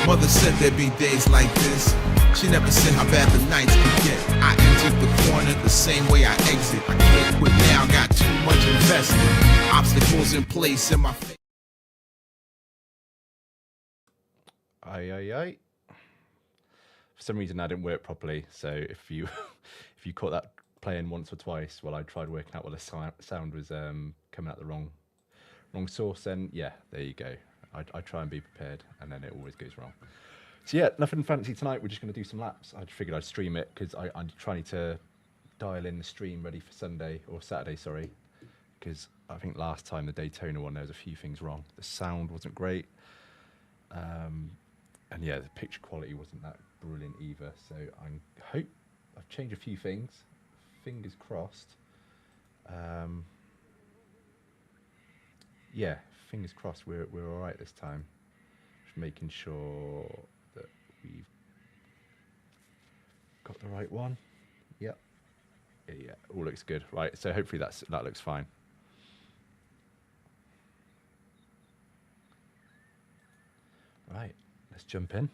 Mother said there'd be days like this. She never said how bad the nights could get. I entered the corner the same way I exit. I can't quit now, got too much invested. Obstacles in place in my face. Aye. For some reason that didn't work properly, so if you caught that playing once or twice while I tried working out what the sound was coming out the wrong source, then yeah, there you go. I try and be prepared, and then it always goes wrong. So yeah, nothing fancy tonight. We're just going to do some laps. I figured I'd stream it because I'm trying to dial in the stream ready for Sunday, or Saturday, sorry. Because I think last time, the Daytona one, there was a few things wrong. The sound wasn't great. And yeah, the picture quality wasn't that brilliant either. So I hope I've changed a few things. Fingers crossed. Yeah, fingers crossed we're all right this time. Just making sure that we've got the right one. Yep. Yeah, all looks good. Right, so hopefully that looks fine. Right, let's jump in.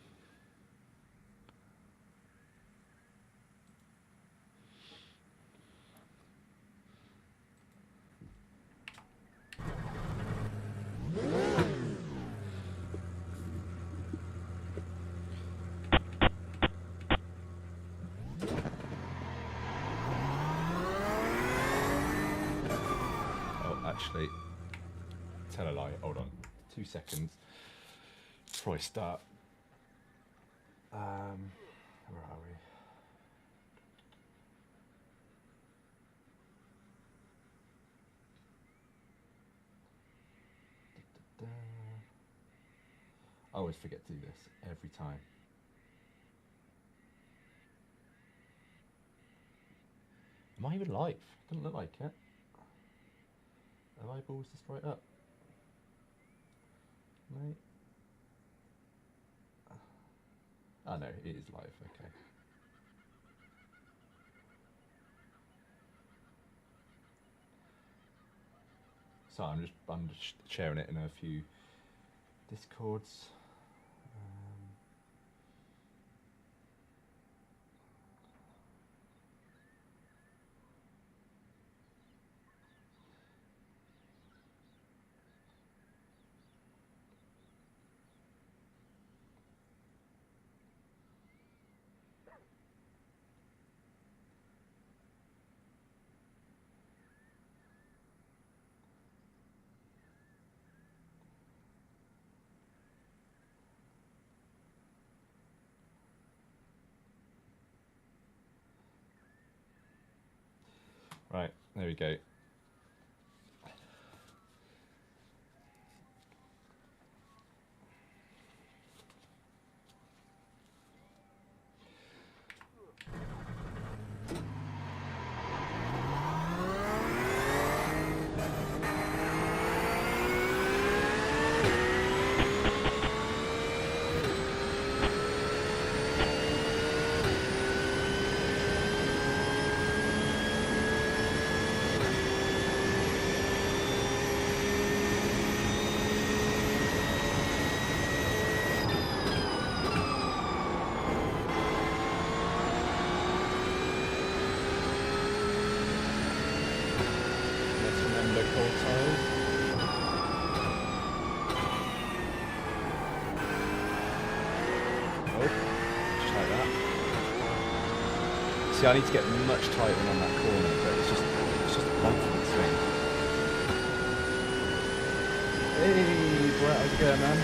Actually, tell a lie. Hold on, 2 seconds before I start. Where are we? I always forget to do this every time. Am I even live? Doesn't look like it. Have eyeballs just right up? No. Oh no, it is live, okay. So I'm just sharing it in a few Discords. Right, there we go. See, I need to get much tighter on that corner, but it's just a confidence thing. Hey, Brett, how's it going, man?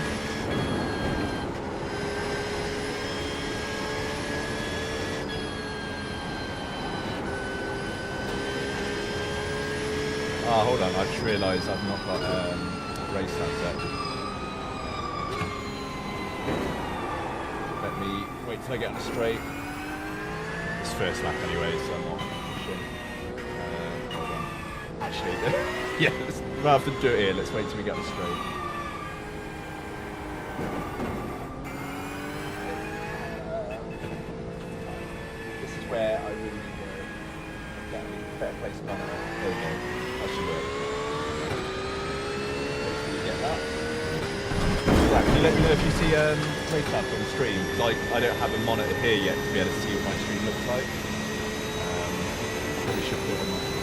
Ah, hold on, I just realised I've not got race lab set. Let me wait till I get on the straight. It's first lap anyway, so I'm not pushing. Hold on. Actually, yeah, rather than do it here, let's wait till we get on the straight. This is where I really need to get a better place to run it. There we go. That should work. Hopefully you get that. Yeah, can you let me know if you see race lab on stream? Because I don't have a monitor here yet to be able to see what my stream looks like. Probably should put it on my screen.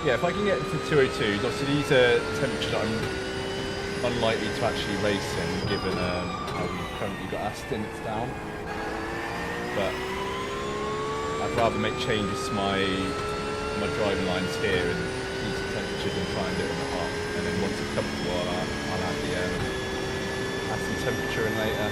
Yeah, if I can get to 202s, obviously these are temperatures that I'm unlikely to actually race in, given how we've currently got our stints down. But I'd rather make changes to my driving lines here and decent temperatures and try and do it in the hot. And then once it's comfortable, I'll add some temperature in later.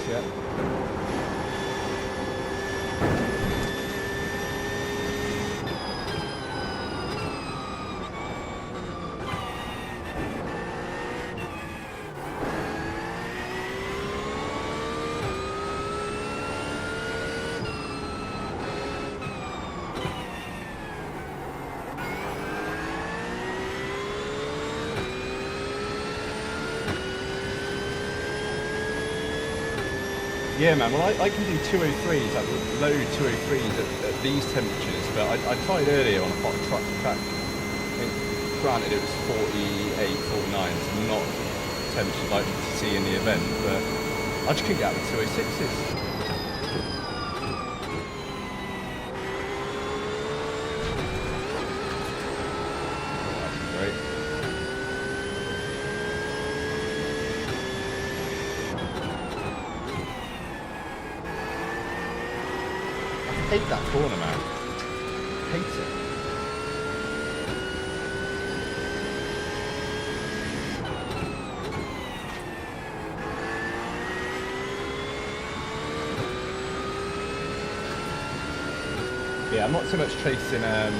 Yeah. Yeah, man, well, I can do 203s, like low 203s at these temperatures, but I tried earlier on a hot track. I think, granted, it was 48, 49, so not temperature like to see in the event, but I just couldn't get out of 206s. I hate that corner, man. Hate it. Yeah, I'm not so much chasing time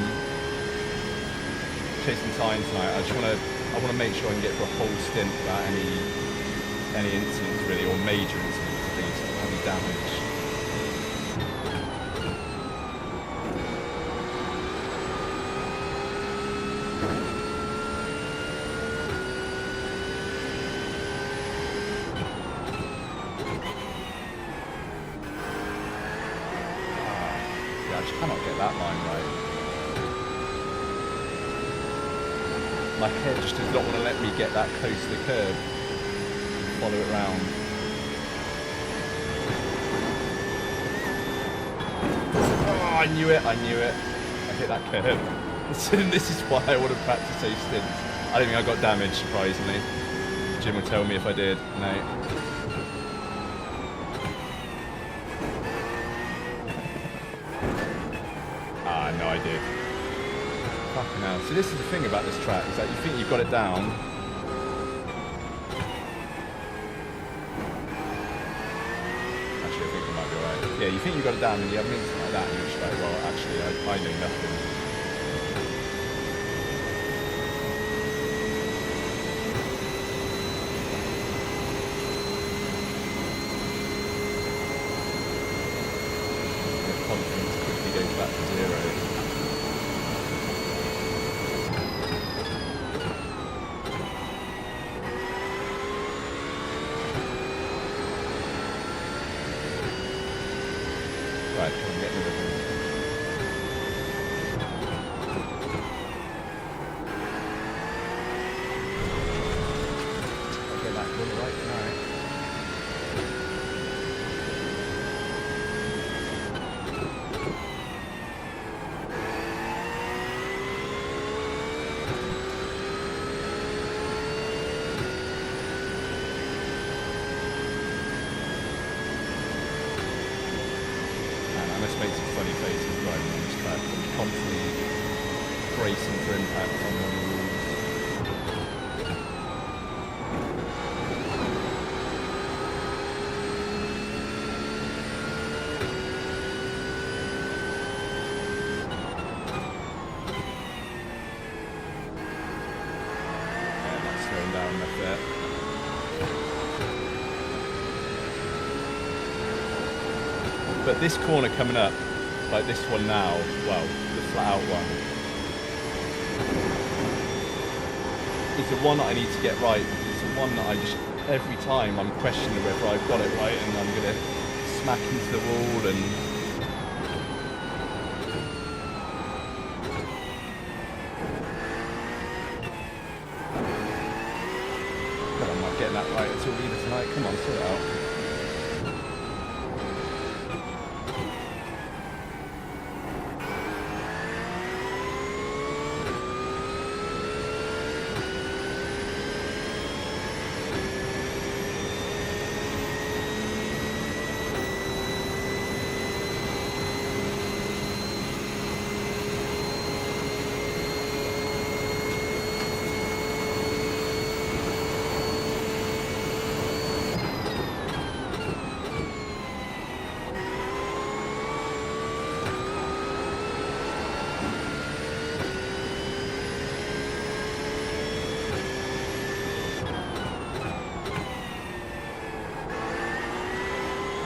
tonight. I want to make sure I can get for a whole stint without any incidents really, or major incidents at least, any damage. Cannot get that line right. My head just does not want to let me get that close to the curb and follow it round. Oh, I knew it. I hit that curb. This is why I want to practice those stints. I don't think I got damaged, surprisingly. Jim will tell me if I did. No. No, I did. Fucking hell. So this is the thing about this track, is that you think you've got it down. Actually, Right. Yeah, you think you got it down and you have an instant like that and you're just like, well, actually, I know nothing. Your confidence quickly goes back to 0. Right, come on, get rid of them. I'll get that one right now. I must make some funny faces driving on this track. I'm constantly bracing for impact on one of the walls. Yeah, that's slowing down enough there. But this corner coming up, like this one now, well, the flat out one, is the one that I need to get right. It's the one that I just, every time I'm questioning whether I've got it right and I'm going to smack into the wall and... God, I'm not getting that right until later tonight. Come on, sort it out.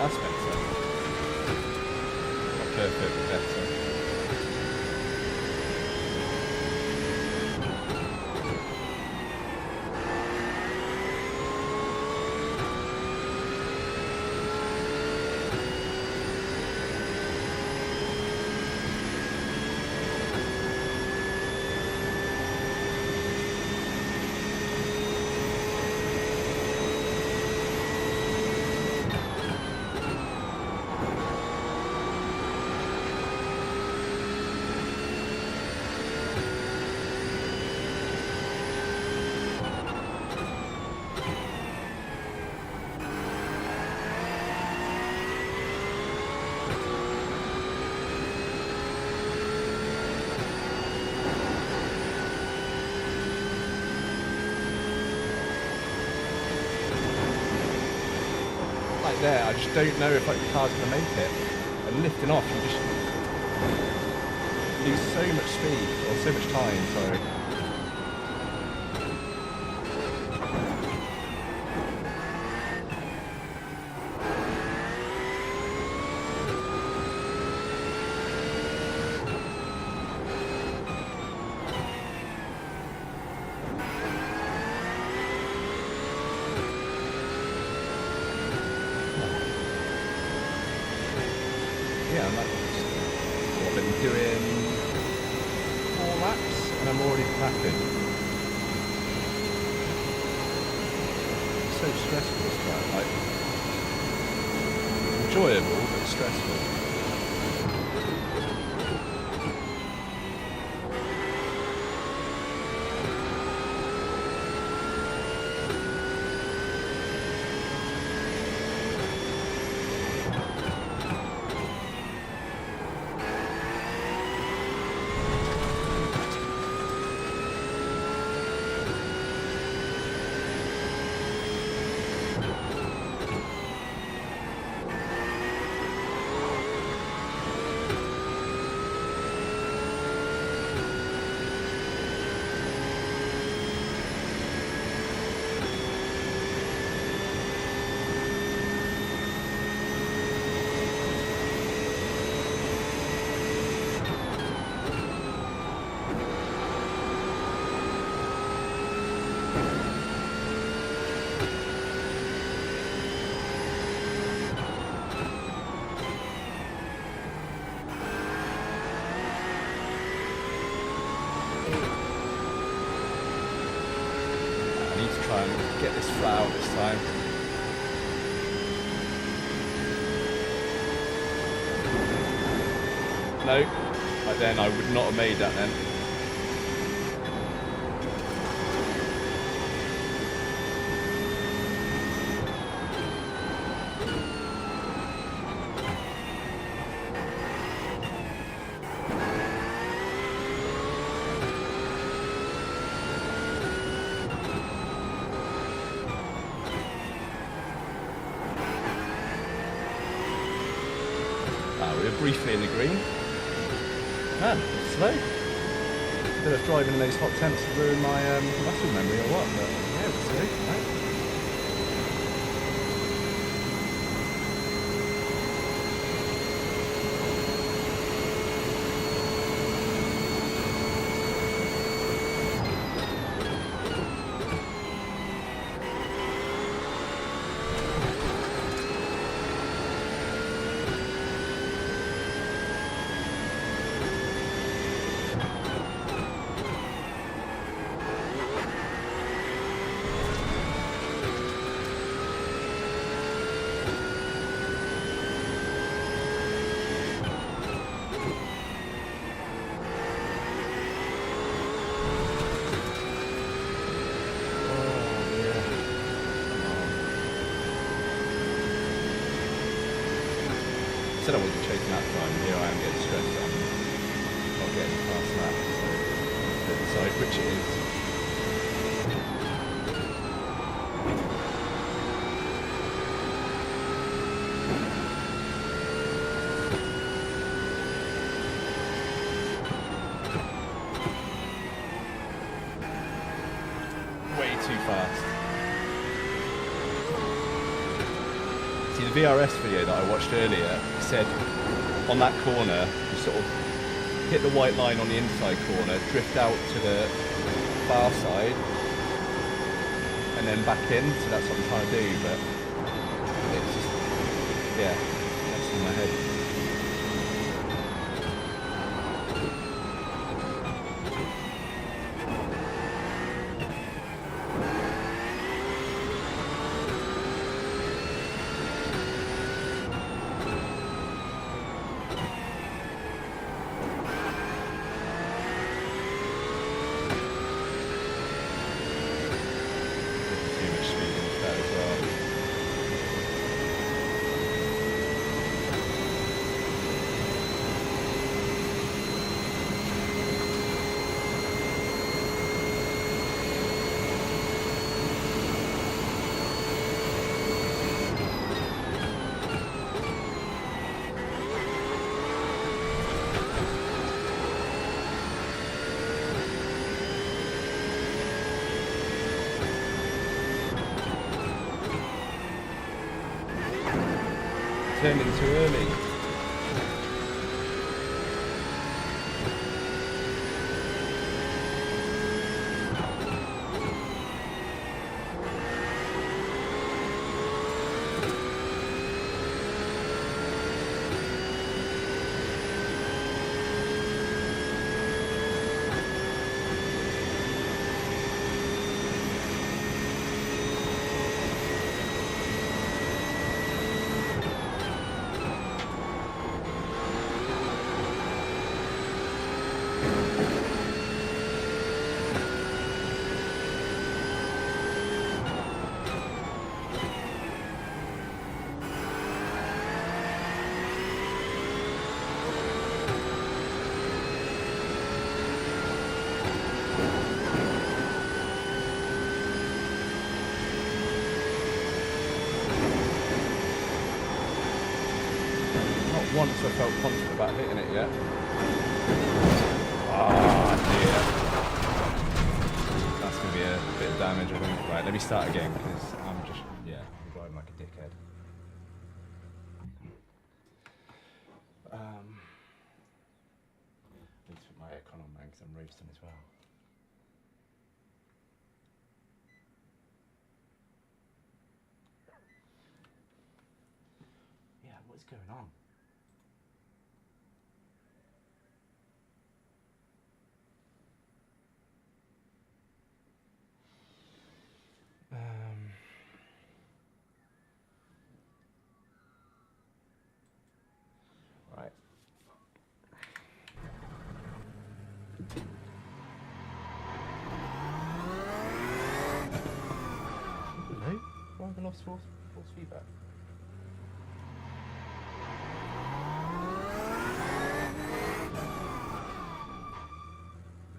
That's better. Not perfect, but better. There, I just don't know if like, the car's going to make it. And lifting off, you just lose so much speed, or so much time, sorry. Yeah, and that's what I've been doing 4 laps and I'm already clapping. It's so stressful this track, like enjoyable but stressful. flat out this time. No, but then I would not have made that then. We were briefly in the green. Man, slow. Don't know if driving in those hot temps to ruin my muscle memory or what, but yeah, it was slow, right? I wasn't chasing that time, here I am getting stressed out. Not getting past that, so decide which it is. Way too fast. See, the VRS video that I watched earlier said on that corner you sort of hit the white line on the inside corner, drift out to the far side and then back in, so that's what I'm trying to do, but it's just, yeah, that's in my head. Turning too early. Once I felt confident about hitting it yet. Oh dear. That's going to be a bit of damage, I think. Right, let me start again because I'm just, yeah, I'm driving like a dickhead. Need to put my aircon on, man, because I'm roasting as well. Yeah, what's going on? lost force feedback?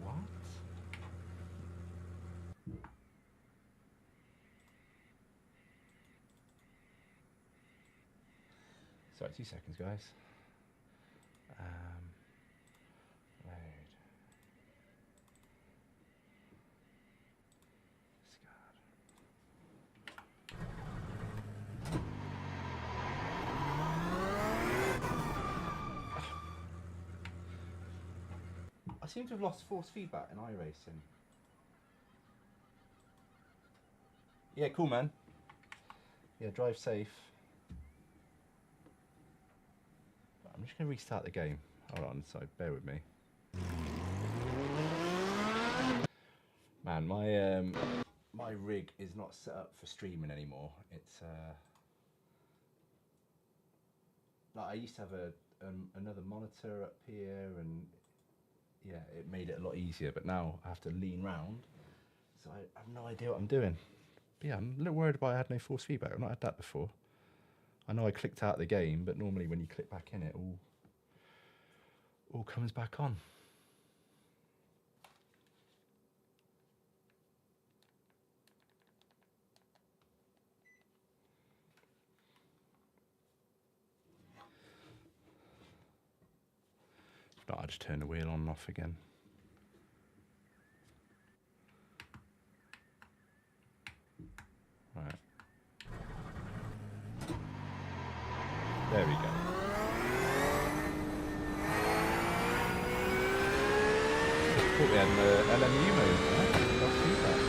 What? Sorry, 2 seconds, guys. Load. Discard. I seem to have lost force feedback in iRacing. Yeah, cool, man. Yeah, drive safe. I'm just going to restart the game. Hold on, so bear with me. Man, my rig is not set up for streaming anymore. It's like I used to have another monitor up here, and yeah, it made it a lot easier. But now I have to lean round, so I have no idea what I'm doing. But yeah, I'm a little worried about I had no force feedback. I've not had that before. I know I clicked out of the game, but normally when you click back in, it all comes back on. If not, I'll just turn the wheel on and off again. Right. There we go. I thought we had an LMU mode there. Lost feedback.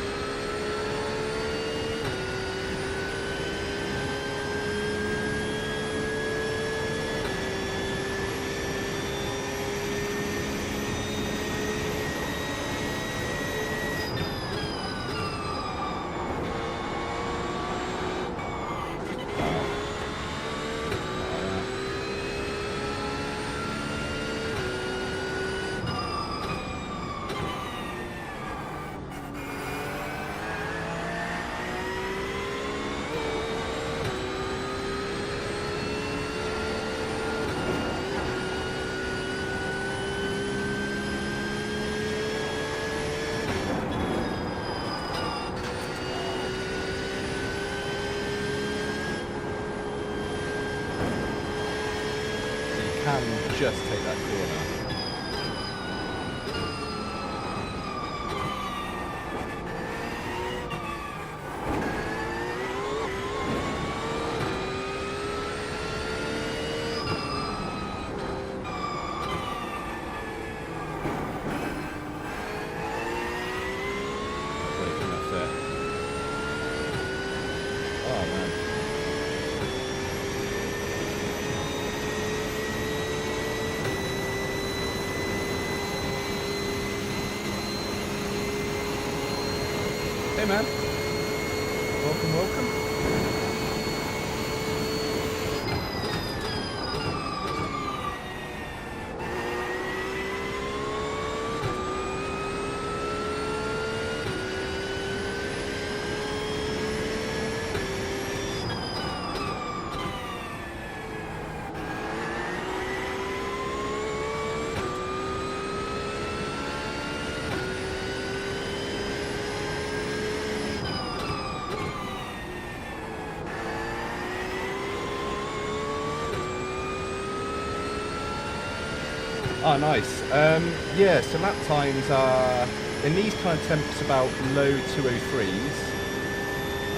Just take that corner. Hey man, welcome, welcome. Oh, nice. Yeah, so lap times are, in these kind of temps, about low 203s.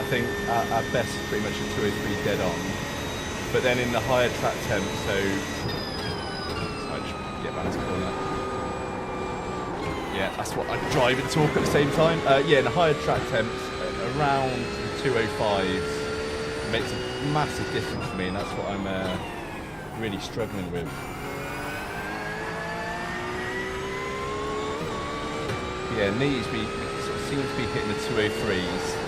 I think our best is pretty much a 203 dead on. But then in the higher track temps, so I just get around this corner. Yeah, that's what I drive and talk at the same time. Yeah, in the higher track temps, around the 205s makes a massive difference for me, and that's what I'm really struggling with. Yeah, in these we sort of seem to be hitting the 203s.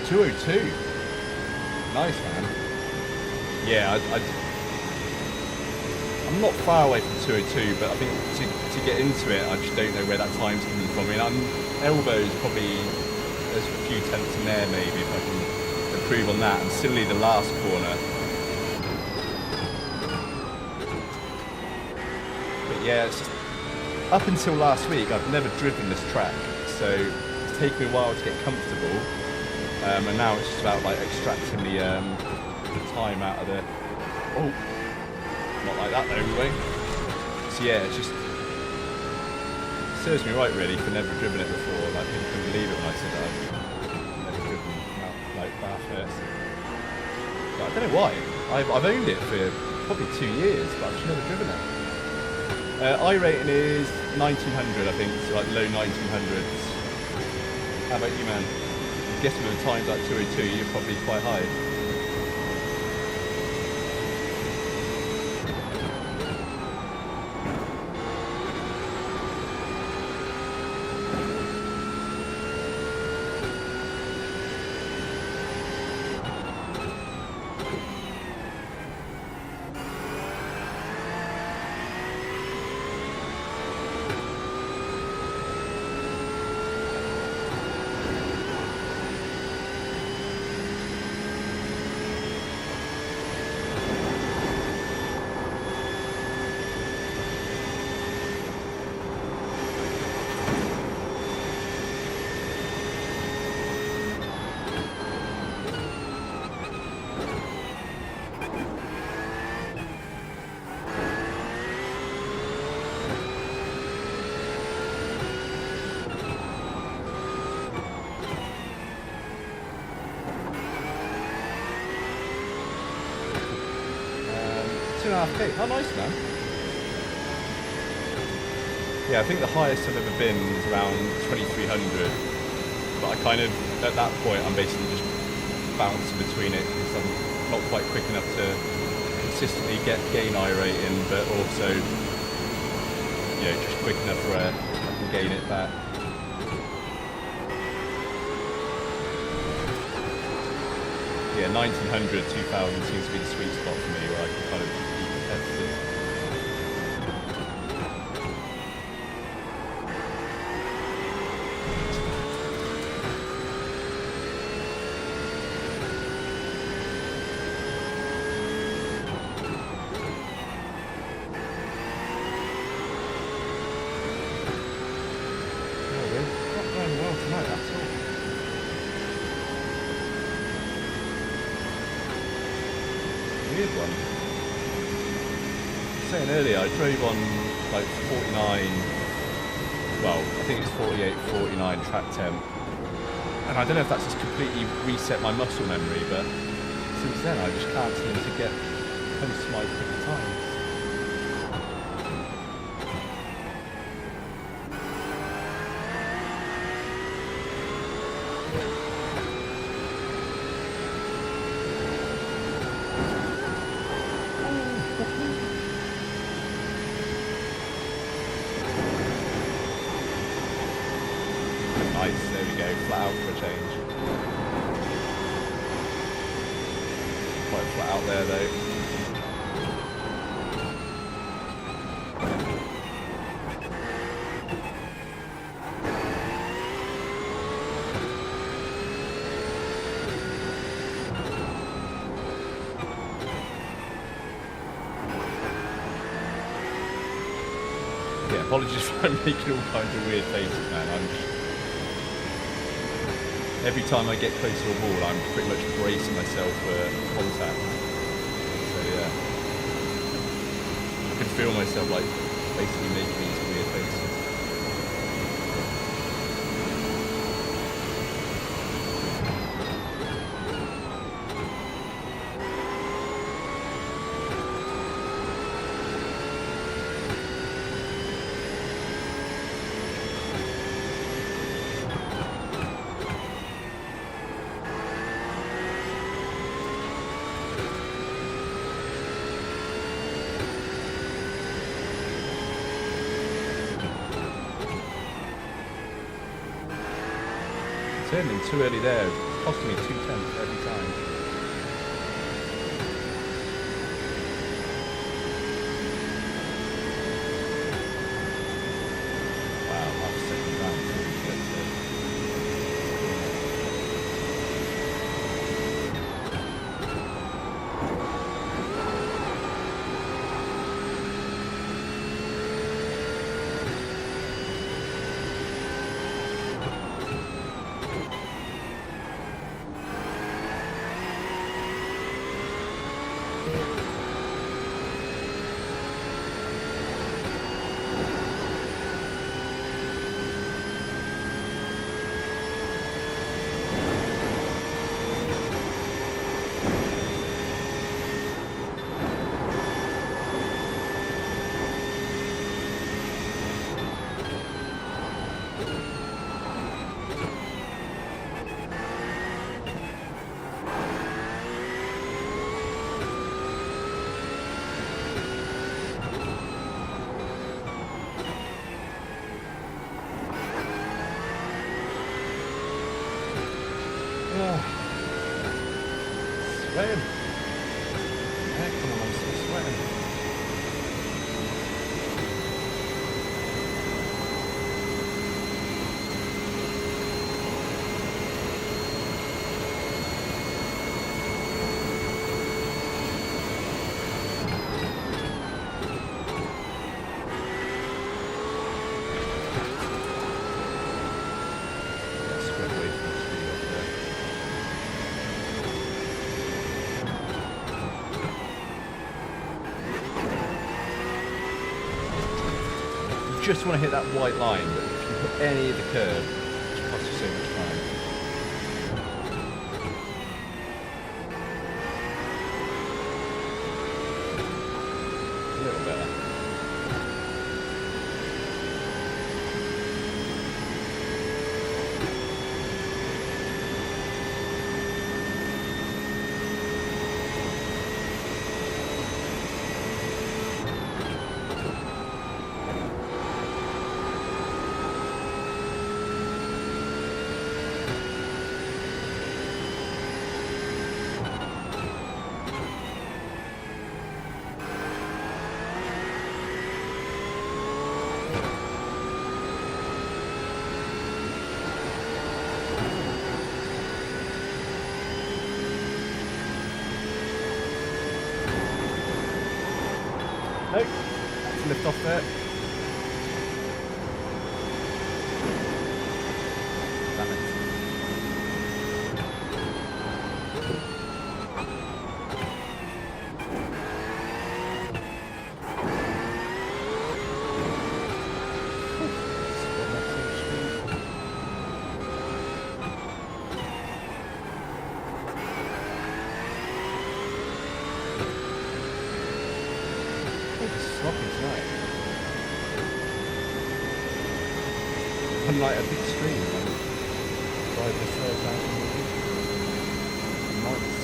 202. Nice, man. Yeah, I'm not far away from 202, but I think to get into it, I just don't know where that time's coming from. I mean, elbows probably, there's a few tenths in there maybe if I can improve on that. And similarly the last corner. But yeah, it's just, up until last week, I've never driven this track, so it's taken me a while to get comfortable. And now it's just about like extracting the time out of the. Oh, not like that though, anyway. So yeah, it just serves me right really for never driven it before. Like people couldn't believe it when I said that I've never driven out like Bathurst. But I don't know why. I've owned it for probably 2 years, but I've just never driven it. iRating is 1900, I think, so like low 1900s. How about you, man? I'm guessing with the times like 202, you're probably quite high. $2.5K, how nice, man. Yeah, I think the highest I've ever been is around 2300, but I kind of, at that point, I'm basically just bouncing between it because I'm not quite quick enough to consistently gain iRating, but also, you know, just quick enough where I can gain it back. Yeah, 1900, 2000 seems to be the sweet spot for me where I can kind of be competitive. Oh, we're not going well tonight at all. Weird one. I was saying earlier, I drove on like 49, well, I think it's 48, 49 track temp, and I don't know if that's just completely reset my muscle memory, but since then I just can't seem to get close to my quicker times. Nice, there we go, flat out for a change. Quite flat out there though. Yeah, apologies if I'm making all kinds of weird faces, man. Every time I get close to a wall, I'm pretty much bracing myself for contact. So yeah, I can feel myself like basically making these weird faces. Turning too early there. costing me 2/10 every time. Wow, half a second down before we get to sweating. Heck, come on, I'm still sweating. Let's spread away from the tree up there. Just want to hit that white line, but if you put any of the curve, it just costs you so much time. A little better. Nope, let's lift off there. Damn it. Like a big stream, like drive the third down from the beach. Nice.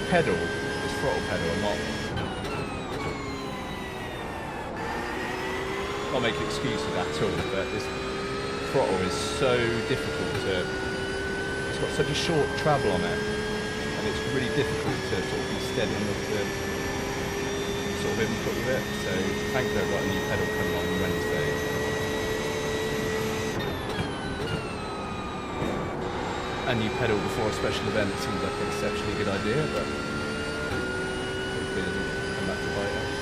Pedal, this throttle pedal, I'm not making excuses at all, but this throttle is so difficult to, it's got such a short travel on it, and it's really difficult to sort of be steady on the sort of input with it, so thankfully I've got a new pedal coming on Wednesday. A new pedal before a special event seems like an exceptionally good idea, but hopefully it doesn't come back to bite us.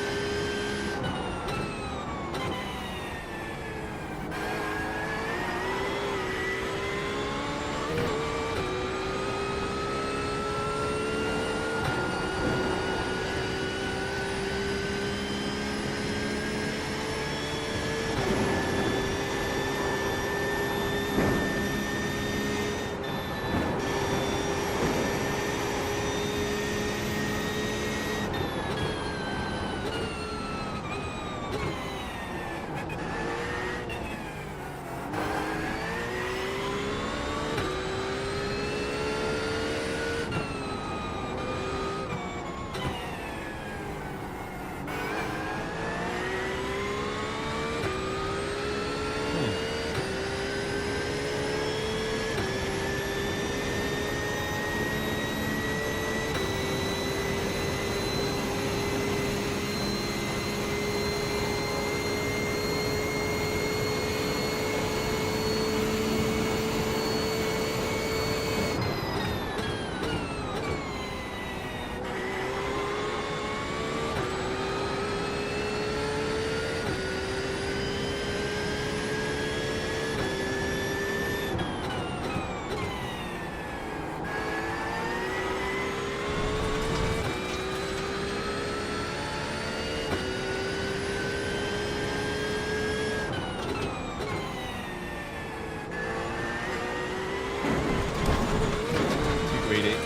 Speedy.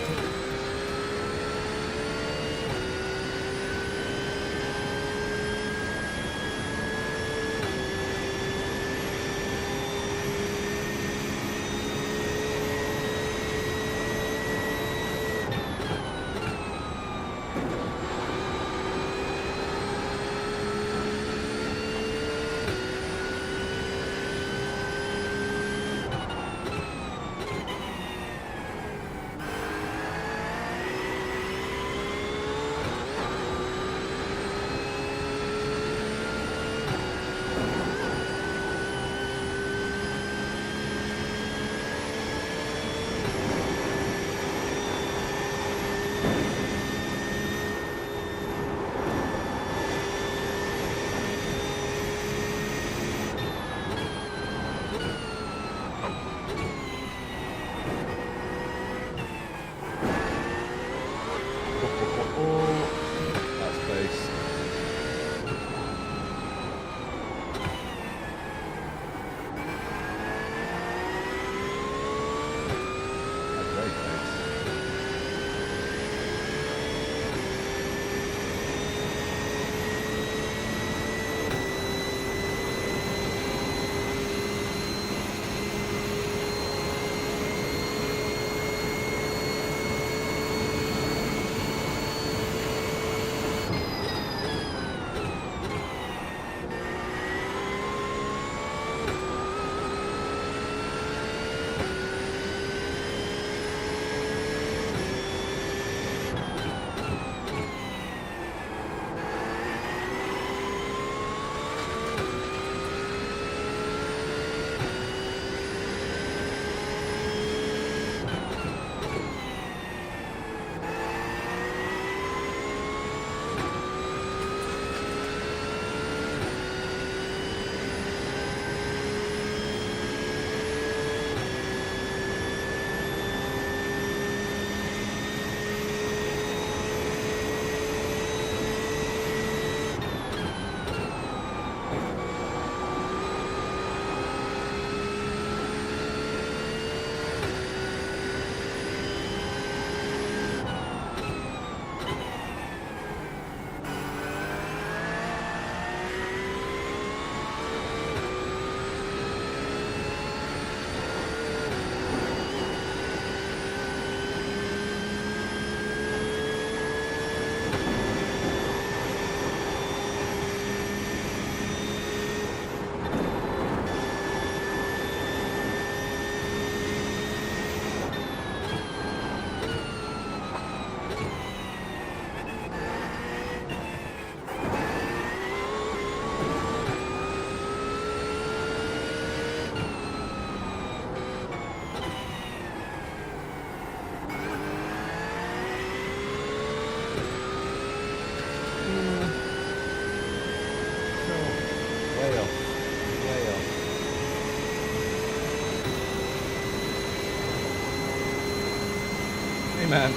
Man.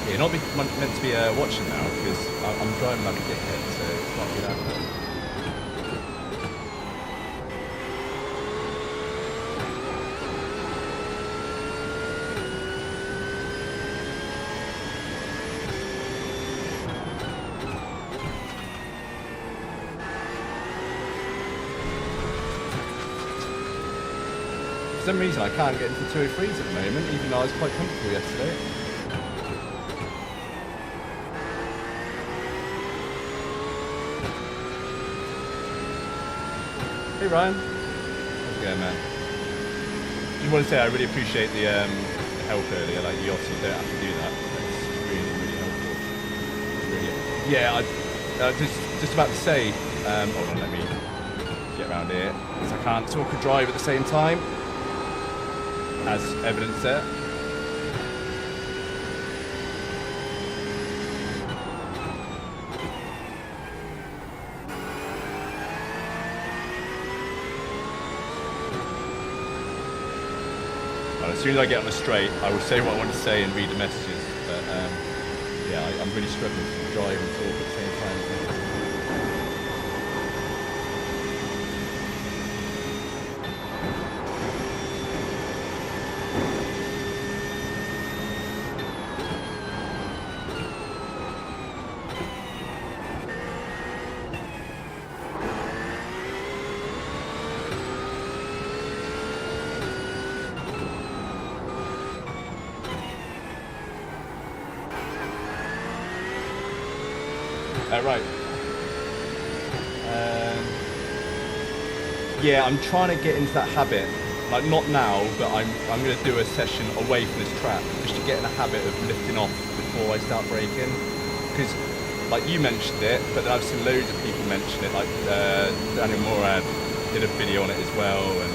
You're not meant to be watching now because I'm driving like a dickhead, so it's not good happening. For some reason I can't get into 203s at the moment, even though I was quite comfortable yesterday. Hey Ryan, how's it going, man? Just want to say I really appreciate the help earlier, like Yeti, you don't have to do that. It's really, really helpful. Really, yeah, I just about to say, hold on, let me get around here, because I can't talk and drive at the same time. As evidence there. Well, as soon as I get on the straight, I will say what I want to say and read the messages. But yeah, I'm really struggling to drive and talk at the same time. Right. Yeah, I'm trying to get into that habit. Like, not now, but I'm going to do a session away from this track just to get in a habit of lifting off before I start braking. Because, like, you mentioned it, but then I've seen loads of people mention it. Like, Daniel Morad did a video on it as well. And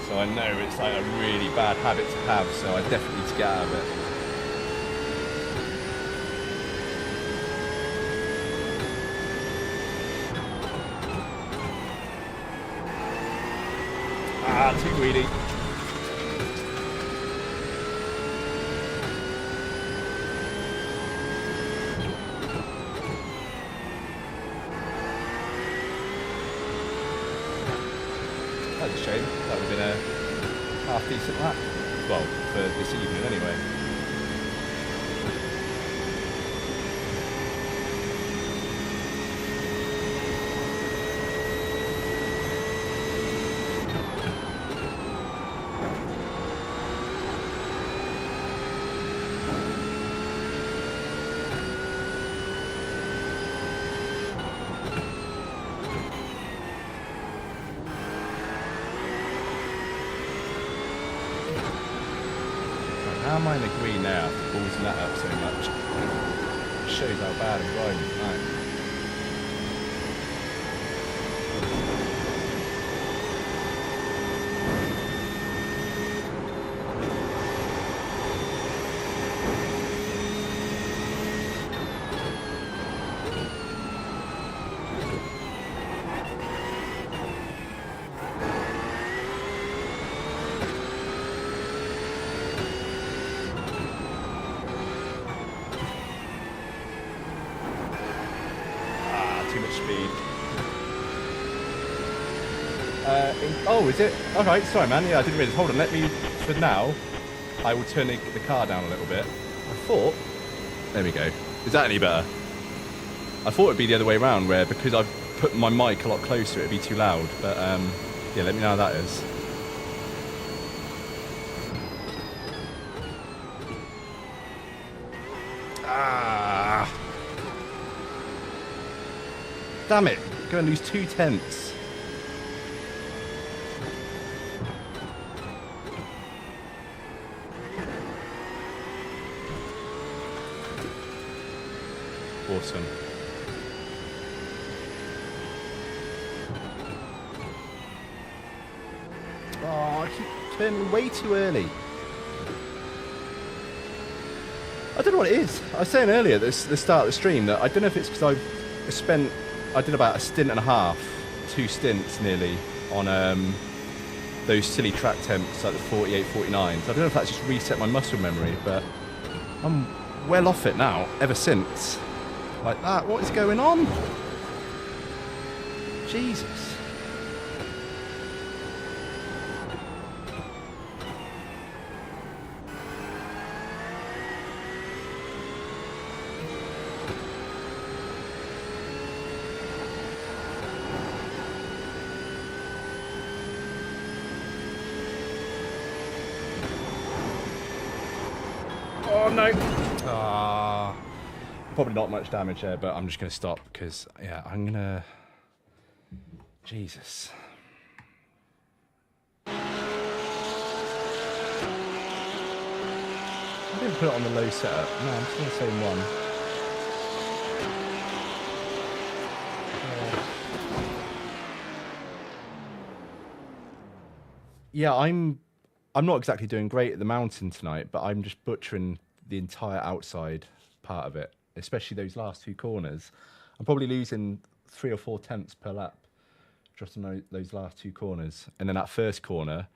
so I know it's like a really bad habit to have, so I definitely need to get out of it. Ah, too greedy. That's a shame. That would have been a half decent lap. Well, for this evening anyway. How am I in the green now after ballsing that up so much? It shows how bad I'm driving tonight. Oh, is it? Alright, sorry man, yeah, I didn't realise. Hold on, let me, for now, I will turn the car down a little bit. I thought, there we go. Is that any better? I thought it'd be the other way around, where because I've put my mic a lot closer, it'd be too loud. But, yeah, let me know how that is. Ah! Damn it, going to lose 2/10. Awesome. Oh, I keep turning way too early. I don't know what it is. I was saying earlier at the start of the stream that I don't know if it's because I did about a stint and a half, 2 stints nearly, on those silly track temps like the 48, 49s. I don't know if that's just reset my muscle memory, but I'm well off it now, ever since. Like that, what is going on? Jesus. Oh no. Ah. Probably not much damage there, but I'm just going to stop because, yeah, I'm going to... Jesus. I didn't put it on the low setup. No, I'm still the same one. Yeah, I'm not exactly doing great at the mountain tonight, but I'm just butchering the entire outside part of it. Especially those last 2 corners. I'm probably losing 3 or 4 tenths per lap just on those last 2 corners. And then that first corner,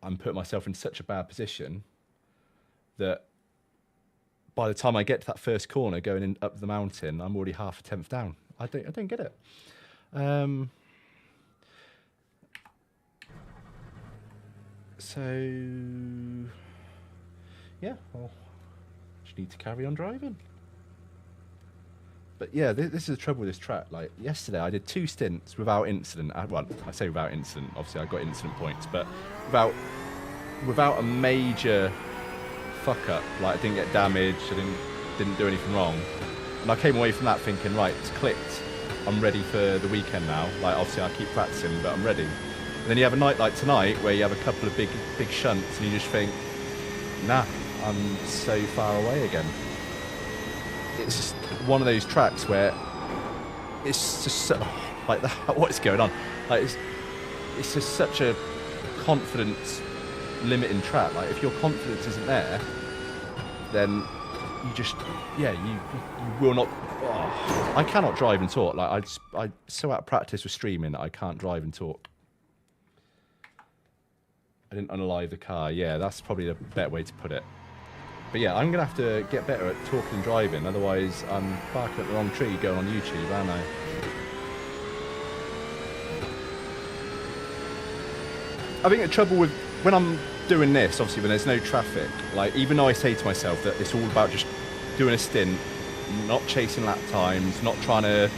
I'm putting myself in such a bad position that by the time I get to that first corner going in up the mountain, I'm already half a tenth down. I don't get it. So yeah, well, just need to carry on driving. But yeah, this is the trouble with this track. Like yesterday, I did 2 stints without incident. Well, I say without incident. Obviously, I got incident points, but without a major fuck up. Like I didn't get damaged. I didn't do anything wrong. And I came away from that thinking, right, it's clicked. I'm ready for the weekend now. Like, obviously I keep practicing, but I'm ready. And then you have a night like tonight where you have a couple of big shunts and you just think, nah, I'm so far away again. It's just one of those tracks where it's just so, like, what is going on? Like, it's just such a confidence limiting track. Like, if your confidence isn't there, then you just, yeah, you will not. Oh, I cannot drive and talk. Like, I'm so out of practice with streaming that I can't drive and talk. I didn't unalive the car. Yeah, that's probably a better way to put it. But yeah, I'm gonna have to get better at talking and driving. Otherwise, I'm barking at the wrong tree going on YouTube, aren't I? I think the trouble with when I'm doing this, obviously when there's no traffic, like, even though I say to myself that it's all about just doing a stint, not chasing lap times, not trying to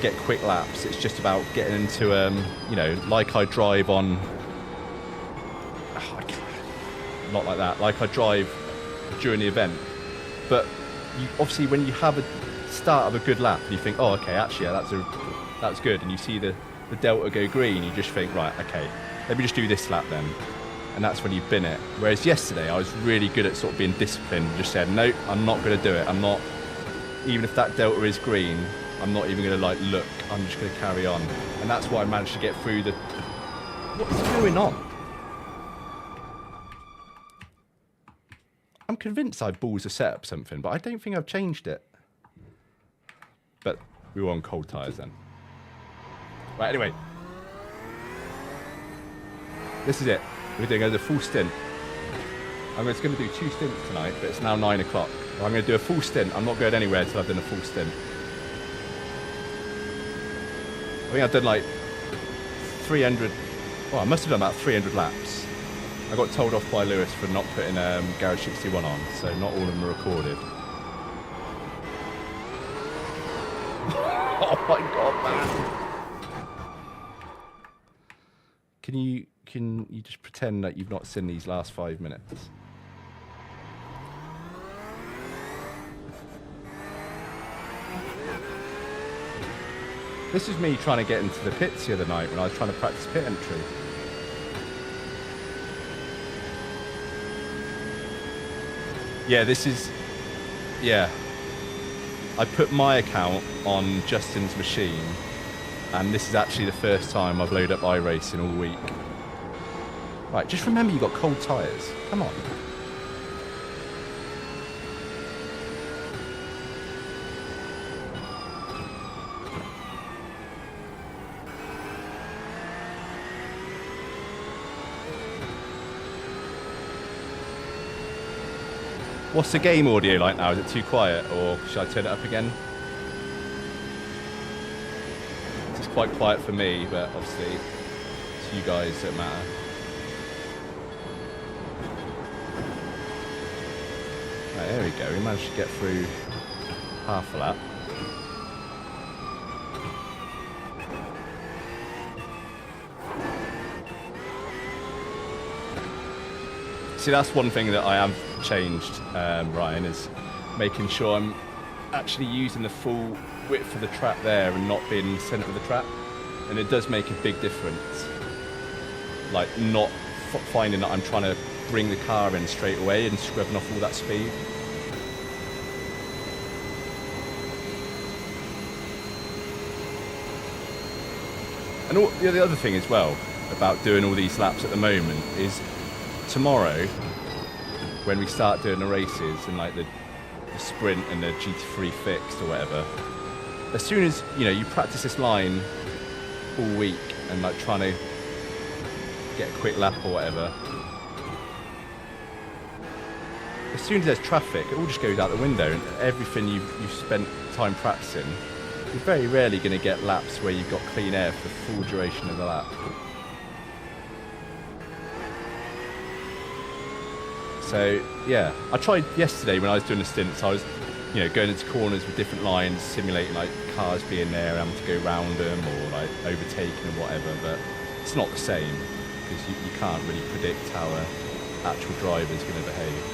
get quick laps, it's just about getting into, you know, like I drive on, not like that, like I drive during the event. But you, obviously when you have a start of a good lap and you think, oh, okay, actually, yeah, that's good, and you see the delta go green, you just think, right, okay, let me just do this lap then. And that's when you bin it. Whereas yesterday, I was really good at sort of being disciplined. Just said, no, I'm not going to do it. I'm not, even if that delta is green, I'm not even going to, like, look. I'm just going to carry on. And that's why I managed to get through the... What's going on? I'm convinced I balls to set up something, but I don't think I've changed it. But we were on cold tyres then. Right, anyway. This is it. We're doing a full stint. I'm just going to do 2 stints tonight, but it's now 9 o'clock. I'm going to do a full stint. I'm not going anywhere until I've done a full stint. I think I've done like 300... Well, I must have done about 300 laps. I got told off by Lewis for not putting Garage 61 on, so not all of them are recorded. Oh my god, man! Can you just pretend that you've not seen these last 5 minutes? This is me trying to get into the pits the other night when I was trying to practice pit entry. Yeah, this is... Yeah. I put my account on Justin's machine, and this is actually the first time I've loaded up iRacing all week. Right, just remember you got cold tyres. Come on. What's the game audio like now? Is it too quiet, or should I turn it up again? It's quite quiet for me, but obviously to you guys it doesn't matter. Right, there we go. We managed to get through half a lap. See, that's one thing that I have changed, Ryan, is making sure I'm actually using the full width of the track there and not being in the centre of the track. And it does make a big difference. Like, not finding that I'm trying to bring the car in straight away and scrubbing off all that speed. And the other thing as well about doing all these laps at the moment is tomorrow, when we start doing the races and like the sprint and the GT3 fixed or whatever, as soon as, you know, you practice this line all week and like trying to get a quick lap or whatever, as soon as there's traffic, it all just goes out the window, and everything you've spent time practicing, you're very rarely going to get laps where you've got clean air for the full duration of the lap. So yeah, I tried yesterday when I was doing the stints. I was, you know, going into corners with different lines, simulating like cars being there, having to go round them or like overtaking or whatever. But it's not the same because you can't really predict how an actual driver is going to behave.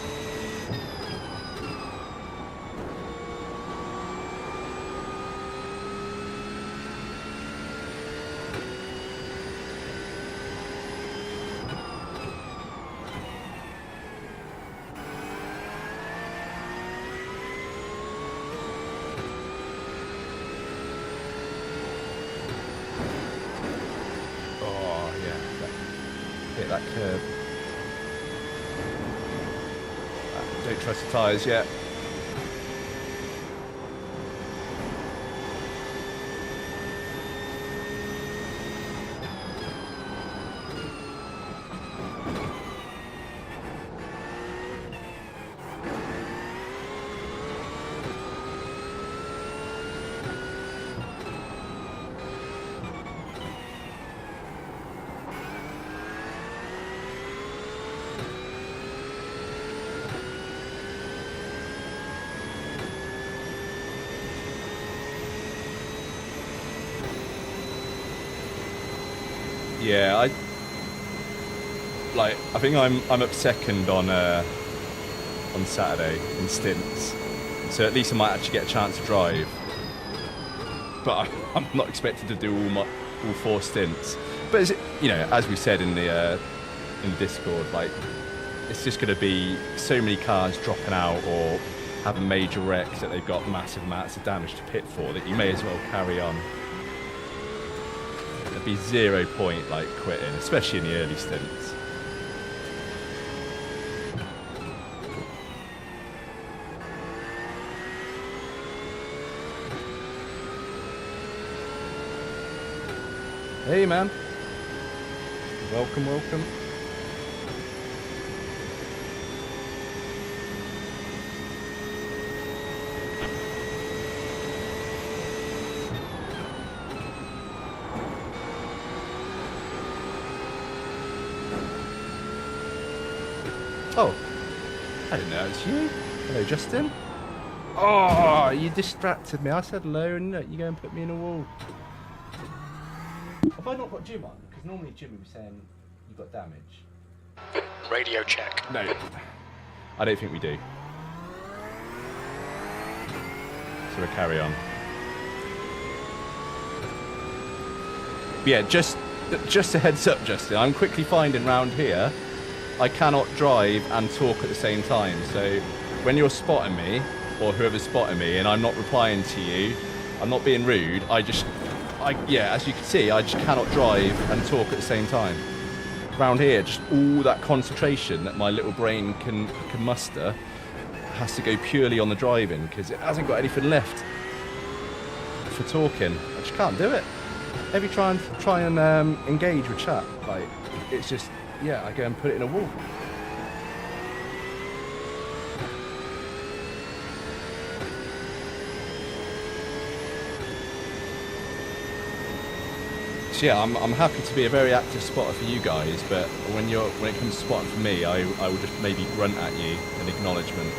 hit that curb. Don't trust the tyres yet. Yeah, I think I'm up second on Saturday in stints, so at least I might actually get a chance to drive. But I'm not expected to do all 4 stints. But as as we said in the Discord, like it's just going to be so many cars dropping out or having major wrecks that they've got massive amounts of damage to pit for that you may as well carry on. There'd be 0 point like quitting, especially in the early stints. Hey man, welcome, welcome. Oh, I didn't know it was you. Hello, Justin. Oh, you distracted me. I said hello and you go and put me in a wall. Have I not got Jim on? Because normally Jim would be saying you've got damage. Radio check. No, I don't think we do. So we'll carry on. But yeah, just a heads up, Justin. I'm quickly finding round here I cannot drive and talk at the same time. So when you're spotting me, or whoever's spotting me, and I'm not replying to you, I'm not being rude, yeah, as you can see, I just cannot drive and talk at the same time. Around here, just all that concentration that my little brain can muster has to go purely on the driving, because it hasn't got anything left for talking. I just can't do it. Every try and engage with chat, like, it's just, yeah, I go and put it in a wall. So yeah, I'm happy to be a very active spotter for you guys, but when it comes to spotting for me, I will just maybe grunt at you in acknowledgement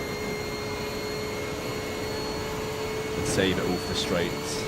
and save it all for the straights.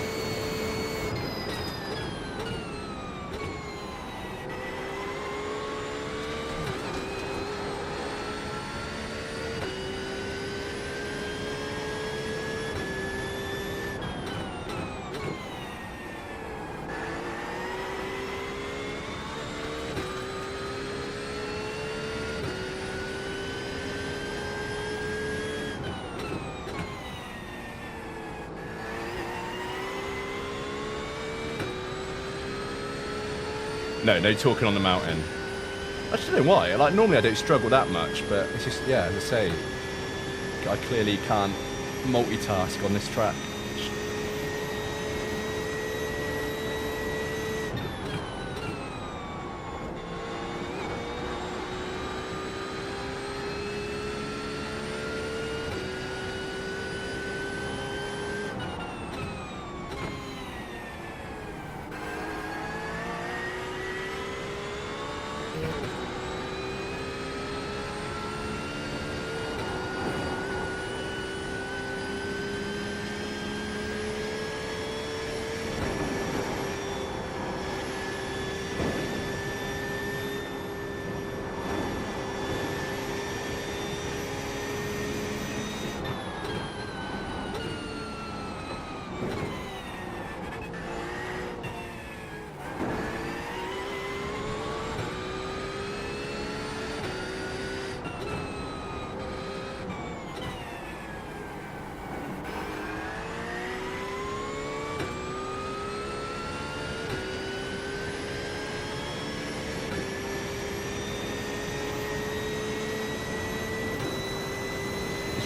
No talking on the mountain. I just don't know why. Like, normally I don't struggle that much, but it's just, yeah, as I say, I clearly can't multitask on this track.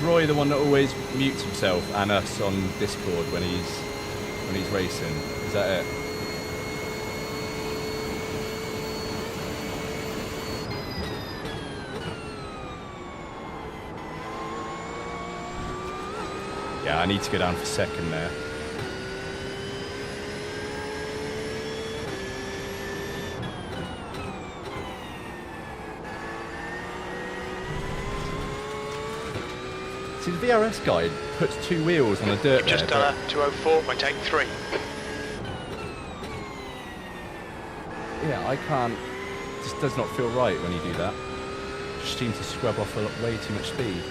Roy the one that always mutes himself and us on Discord when he's racing? Is that it? Yeah, I need to go down for second there. See, the VRS guide puts 2 wheels on a dirt. You've just done a 204.83. Yeah, I can't. It just does not feel right when you do that. It just seems to scrub off way too much speed.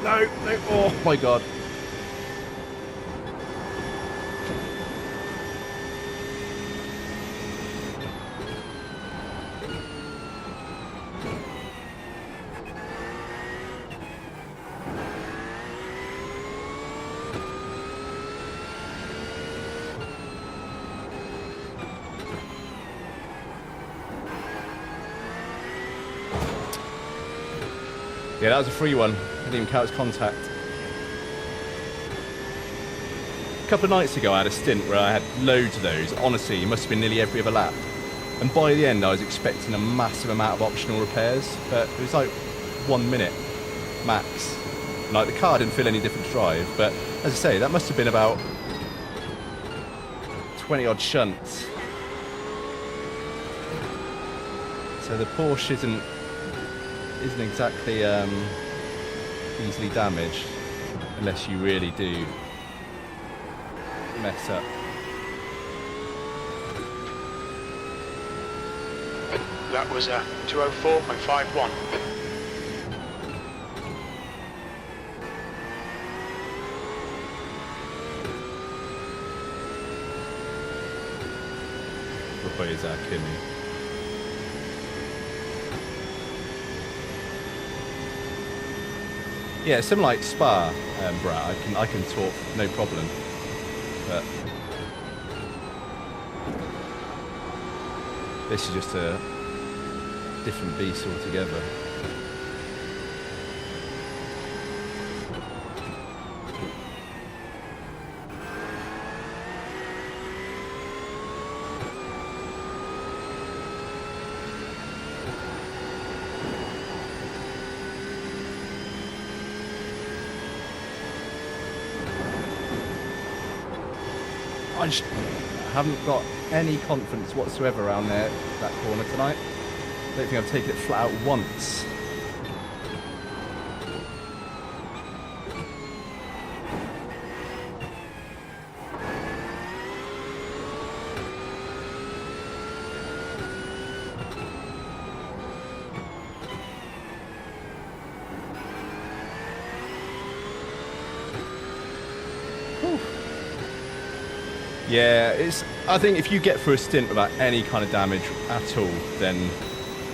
No, no, oh my god. Yeah, that was a free one. I didn't even count as contact. A couple of nights ago I had a stint where I had loads of those. Honestly, it must have been nearly every other lap. And by the end I was expecting a massive amount of optional repairs, but it was like 1 minute max. Like, the car didn't feel any different to drive, but as I say, that must have been about 20 odd shunts. So the Porsche isn't exactly easily damaged unless you really do mess up. That was a 204.51. What is that, Kimmy? Yeah, something like Spa, Brad, I can talk no problem, but this is just a different beast altogether. I just haven't got any confidence whatsoever around there, that corner tonight. I don't think I've taken it flat out once. Yeah, I think if you get through a stint without any kind of damage at all, then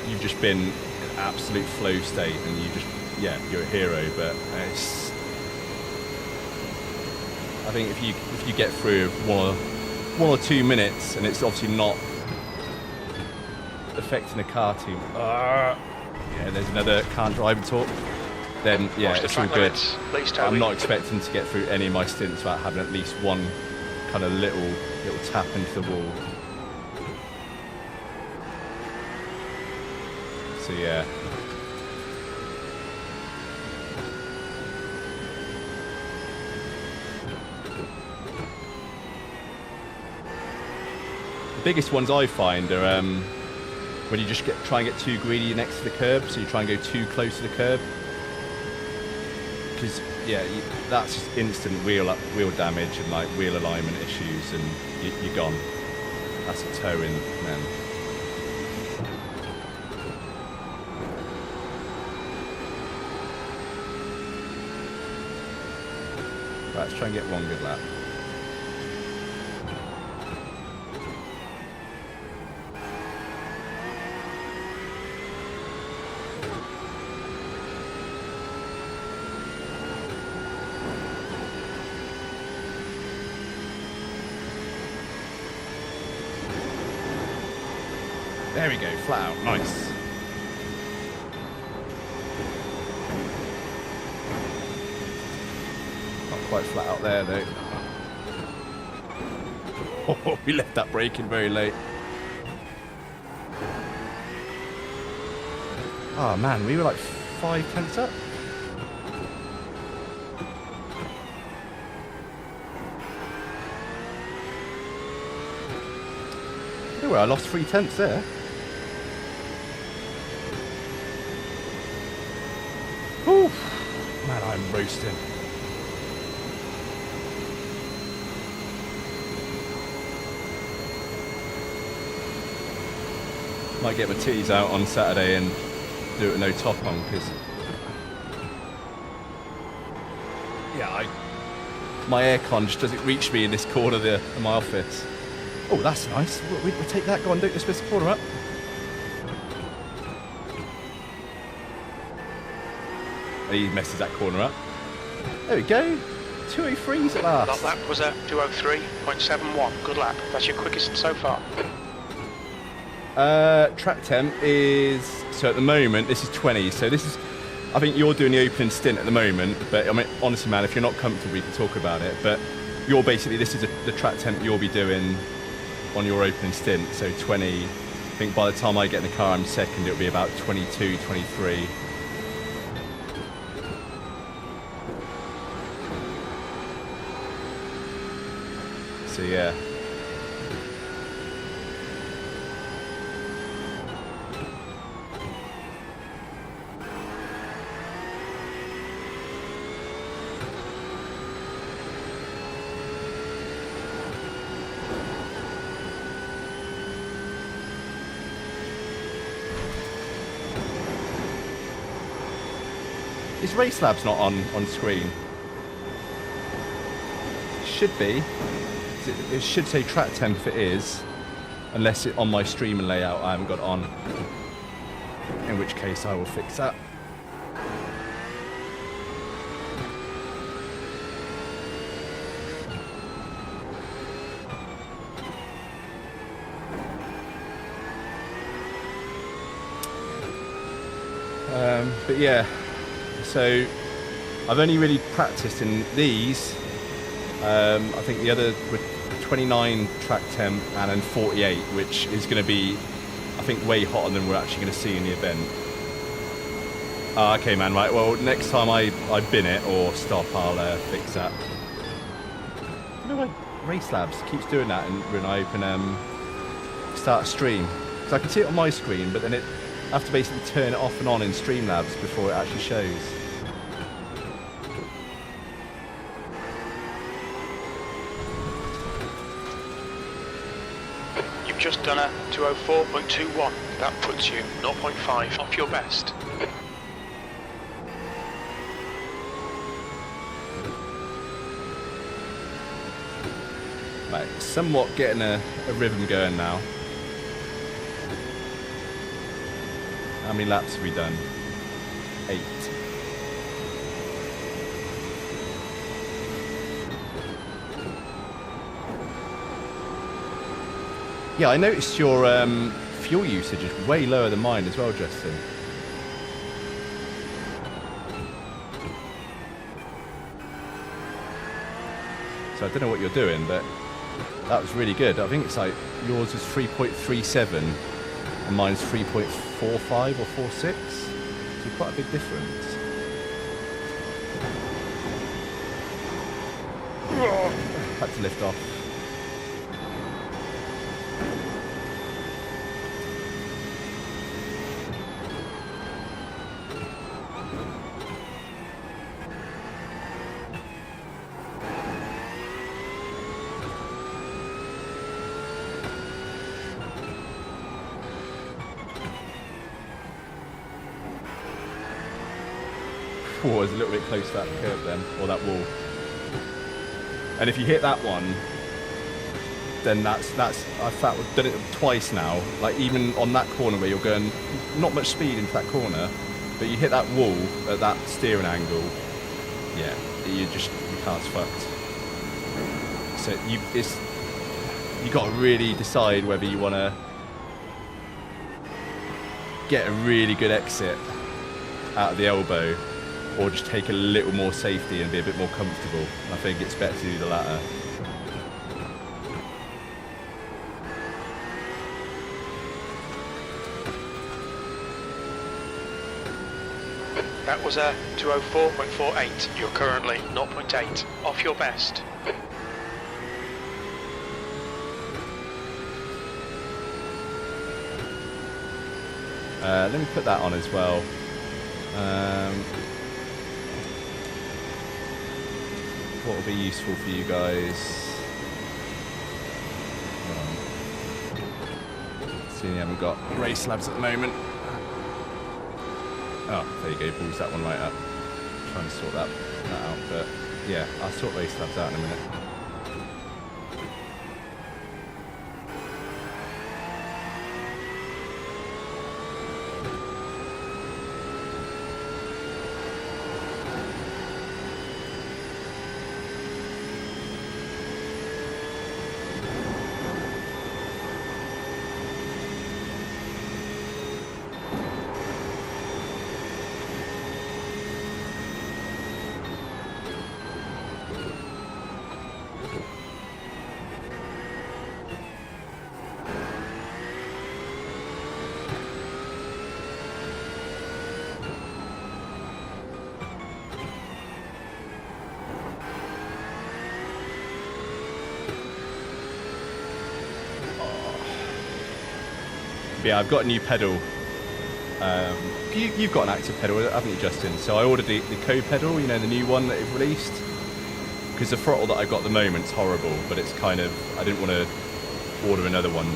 you've just been in an absolute flow state, and you're a hero. But I think if you get through 1 or 2 minutes, and it's obviously not affecting the car too much. Yeah, there's another can't drive talk. Then yeah, it's all good. I'm not expecting to get through any of my stints without having at least one kind of little tap into the wall. So yeah. The biggest ones I find are when you just try and get too greedy next to the curb, so you try and go too close to the curb. Because yeah, that's just instant wheel damage and like wheel alignment issues, and you're gone. That's a toe in then. Right, let's try and get one good lap. There we go, flat out, nice. Not quite flat out there though. Oh, we left that brake in very late. Oh man, we were like 5 tenths up. Anyway, I lost 3 tenths there. Whew. Man, I'm roasting. Might get my titties out on Saturday and do it with no top on, because yeah, my aircon just doesn't reach me in this corner of my office. Oh, that's nice. We'll take that. Go on, don't dismiss the corner up. He messes that corner up. There we go. 203s at last. That lap was a 203.71. Good lap. That's your quickest so far. Track temp is, so at the moment this is 20. So this is, I think you're doing the opening stint at the moment. But I mean, honestly, man, if you're not comfortable, we can talk about it. But you're basically, this is the track temp you'll be doing on your opening stint. So 20. I think by the time I get in the car, I'm second. It'll be about 22, 23. So yeah. Is Race Labs not on screen? Should be. It should say track temp if it is, unless it on my streaming layout I haven't got it on, in which case I will fix that. But yeah, so I've only really practiced in these. I think the other were 29 track temp and then 48, which is going to be, I think, way hotter than we're actually going to see in the event. Okay, man, right, well, next time I bin it or stop, I'll fix that. I don't know why Race Labs keeps doing that and when I open start a stream. Because I can see it on my screen, but then I have to basically turn it off and on in Streamlabs before it actually shows. Just done a 204.21. That puts you 0.5 off your best. Right, somewhat getting a rhythm going now. How many laps have we done? 8. Yeah, I noticed your fuel usage is way lower than mine as well, Justin. So I don't know what you're doing, but that was really good. I think it's like yours is 3.37 and mine's 3.45 or 4.6. So quite a big difference. Had to lift off. was a little bit close to that curve then, or that wall. And if you hit that one, then that's I've done it twice now. Like even on that corner where you're going not much speed into that corner, but you hit that wall at that steering angle, yeah, your car's fucked. So you got to really decide whether you want to get a really good exit out of the elbow, or just take a little more safety and be a bit more comfortable. I think it's better to do the latter. That was a 204.48. You're currently 0.8 off your best. Let me put that on as well. What will be useful for you guys? See, you haven't got race labs at the moment. Oh, there you go, balls that one right up. Trying to sort that out, but yeah, I'll sort race labs out in a minute. Yeah, I've got a new pedal. You've got an active pedal, haven't you, Justin? So I ordered the Code pedal, you know, the new one that they've released. Because the throttle that I've got at the moment is horrible, but it's kind of, I didn't want to order another one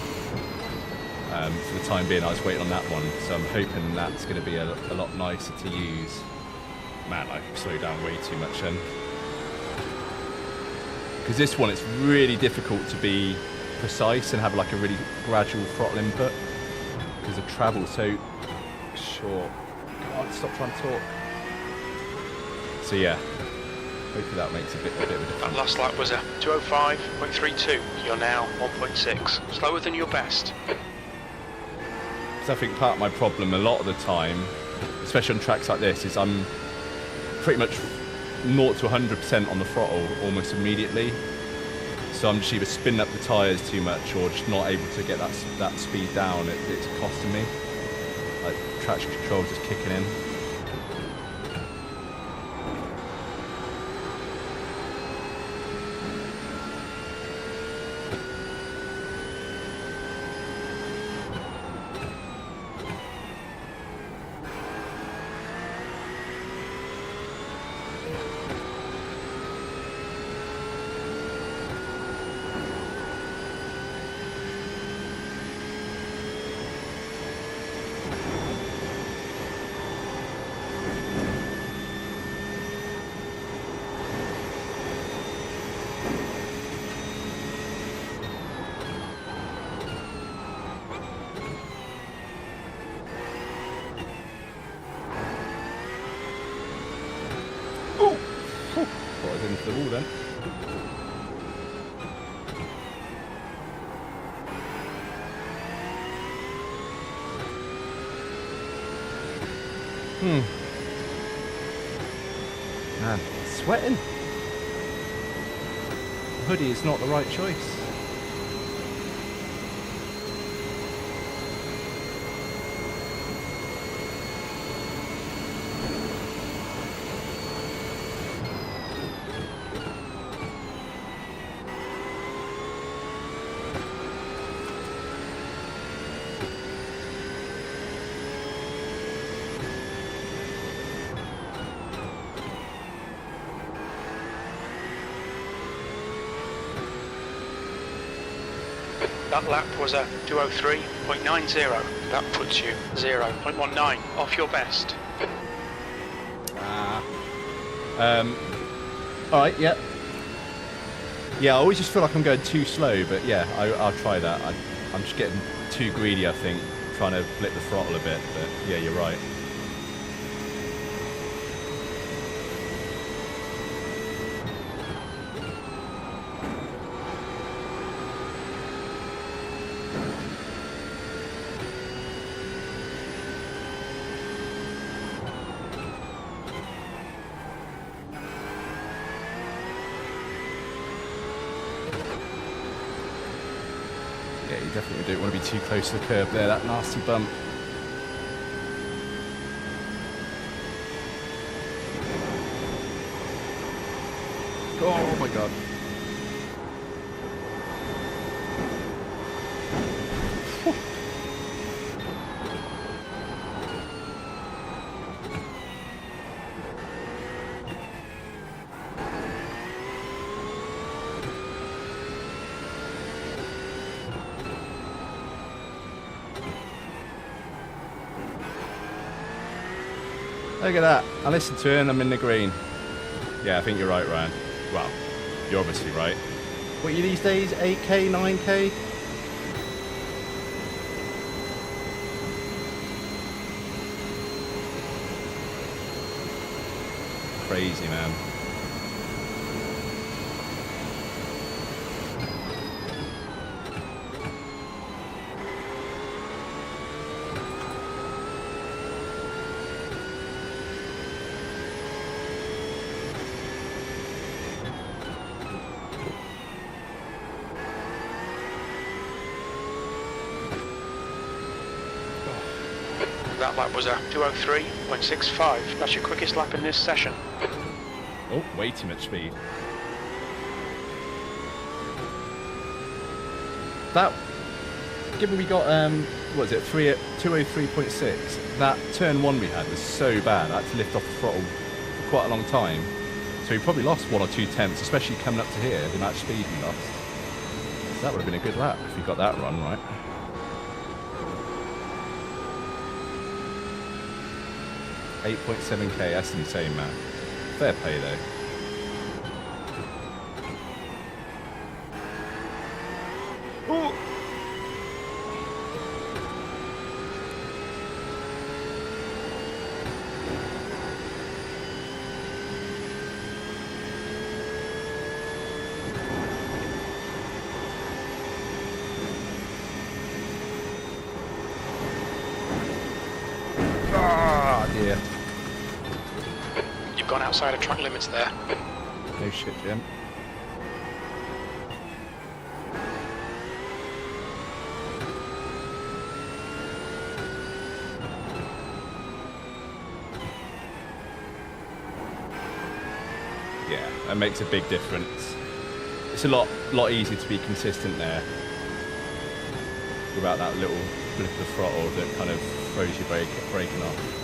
for the time being. I was waiting on that one, so I'm hoping that's going to be a lot nicer to use. Man, I slowed down way too much then. Because this one, it's really difficult to be precise and have like a really gradual throttle input. Because the travel's so short. God, stop trying to talk. So yeah, hopefully that makes a bit of a difference. That last lap was a 205.32. You're now 1.6. Slower than your best. So I think part of my problem a lot of the time, especially on tracks like this, is I'm pretty much 0 to 100% on the throttle almost immediately. So I'm just either spinning up the tyres too much or just not able to get that speed down. It's costing me. Like traction control just kicking in. Into the wall then. Man, sweating. Hoodie is not the right choice. That lap was a 203.90. That puts you 0.19 off your best. All right, yeah. Yeah, I always just feel like I'm going too slow, but yeah, I'll try that. I'm just getting too greedy, I think, trying to flip the throttle a bit, but yeah, you're right. Yeah, you definitely don't want to be too close to the curb there, that nasty bump. Oh my god. Look at that. I listened to it and I'm in the green. Yeah, I think you're right, Ryan. Well, you're obviously right. What are you these days? 8K, 9K? Crazy, man. That lap was a 2:03.65. That's your quickest lap in this session. Oh, way too much speed. That, given we got, what was it, 2:03.6, that turn one we had was so bad, I had to lift off the throttle for quite a long time. So we probably lost 1 or 2 tenths, especially coming up to here, the amount of speed we lost. So that would have been a good lap if we got that run right. 8.7k, that's insane, man. Fair play, though. Ooh. Ah, dear. You've gone outside of track limits there. No shit, Jim. Yeah, that makes a big difference. It's a lot easier to be consistent there without that little flip of the throttle that kind of throws your braking off.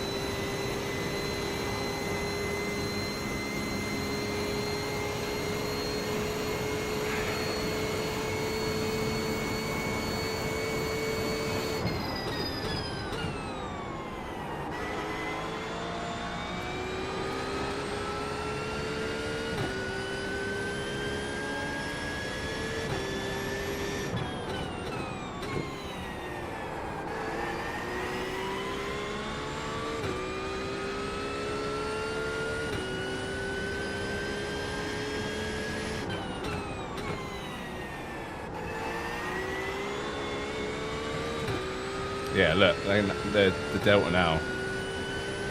Yeah, look, the delta now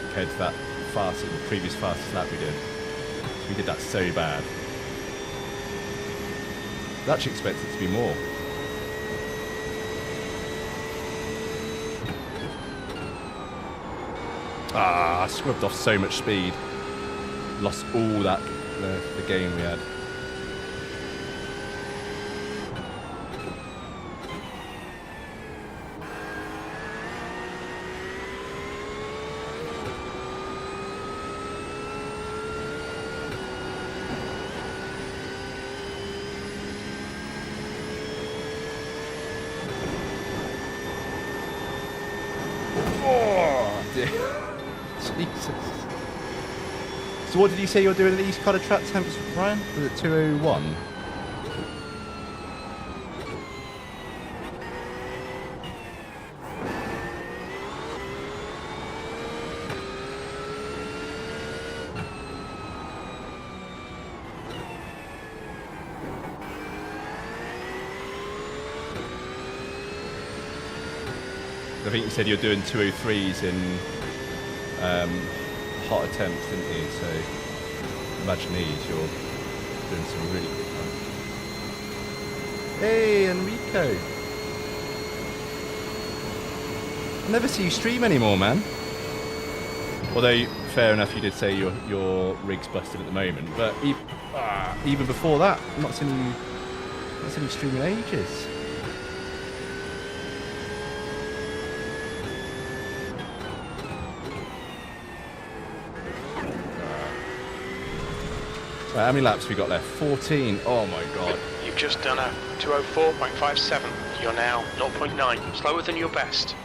compared to that the previous fastest lap we did. So we did that so bad. I actually expected it to be more. Ah, I scrubbed off so much speed. Lost all that, the gain we had. Oh, dear. Jesus. So what did you say you're doing at these kind of track temps, Ryan? Was it 201? I think you said you're doing 203s in hot attempts, didn't you? So imagine these, you're doing some really quick ones. Hey, Enrico. I never see you stream anymore, man. Although, fair enough, you did say your rig's busted at the moment, but even before that, I've not seen you stream in ages. How many laps have we got left? 14. Oh my god. You've just done a 204.57. You're now 0.9. Slower than your best.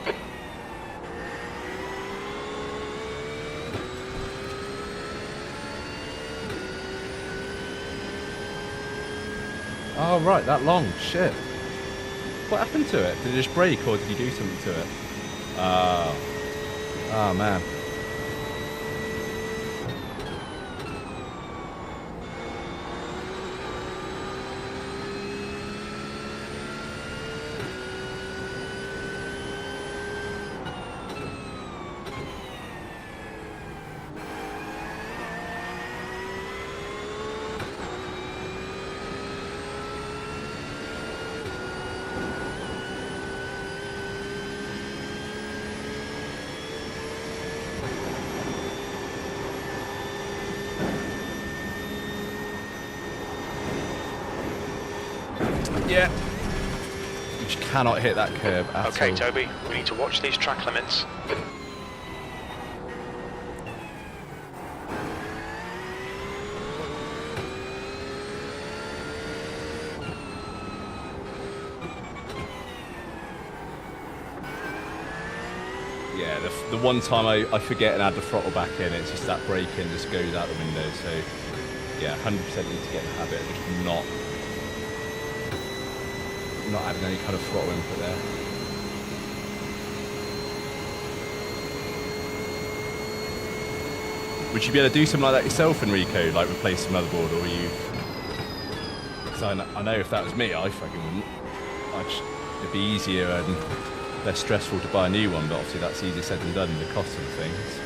Oh right, that long. Shit. What happened to it? Did it just break or did you do something to it? Oh man. Yeah. You just cannot hit that curb at all. Okay, Toby, we need to watch these track limits. Yeah, the one time I forget and add the throttle back in, it's just that brake in just goes out the window. So, yeah, 100% need to get in the habit of just not having any kind of throttle input there. Would you be able to do something like that yourself, Enrico? Like replace the motherboard, or are you? Because I know if that was me, I fucking wouldn't. It'd be easier and less stressful to buy a new one, but obviously that's easier said than done, the cost of things.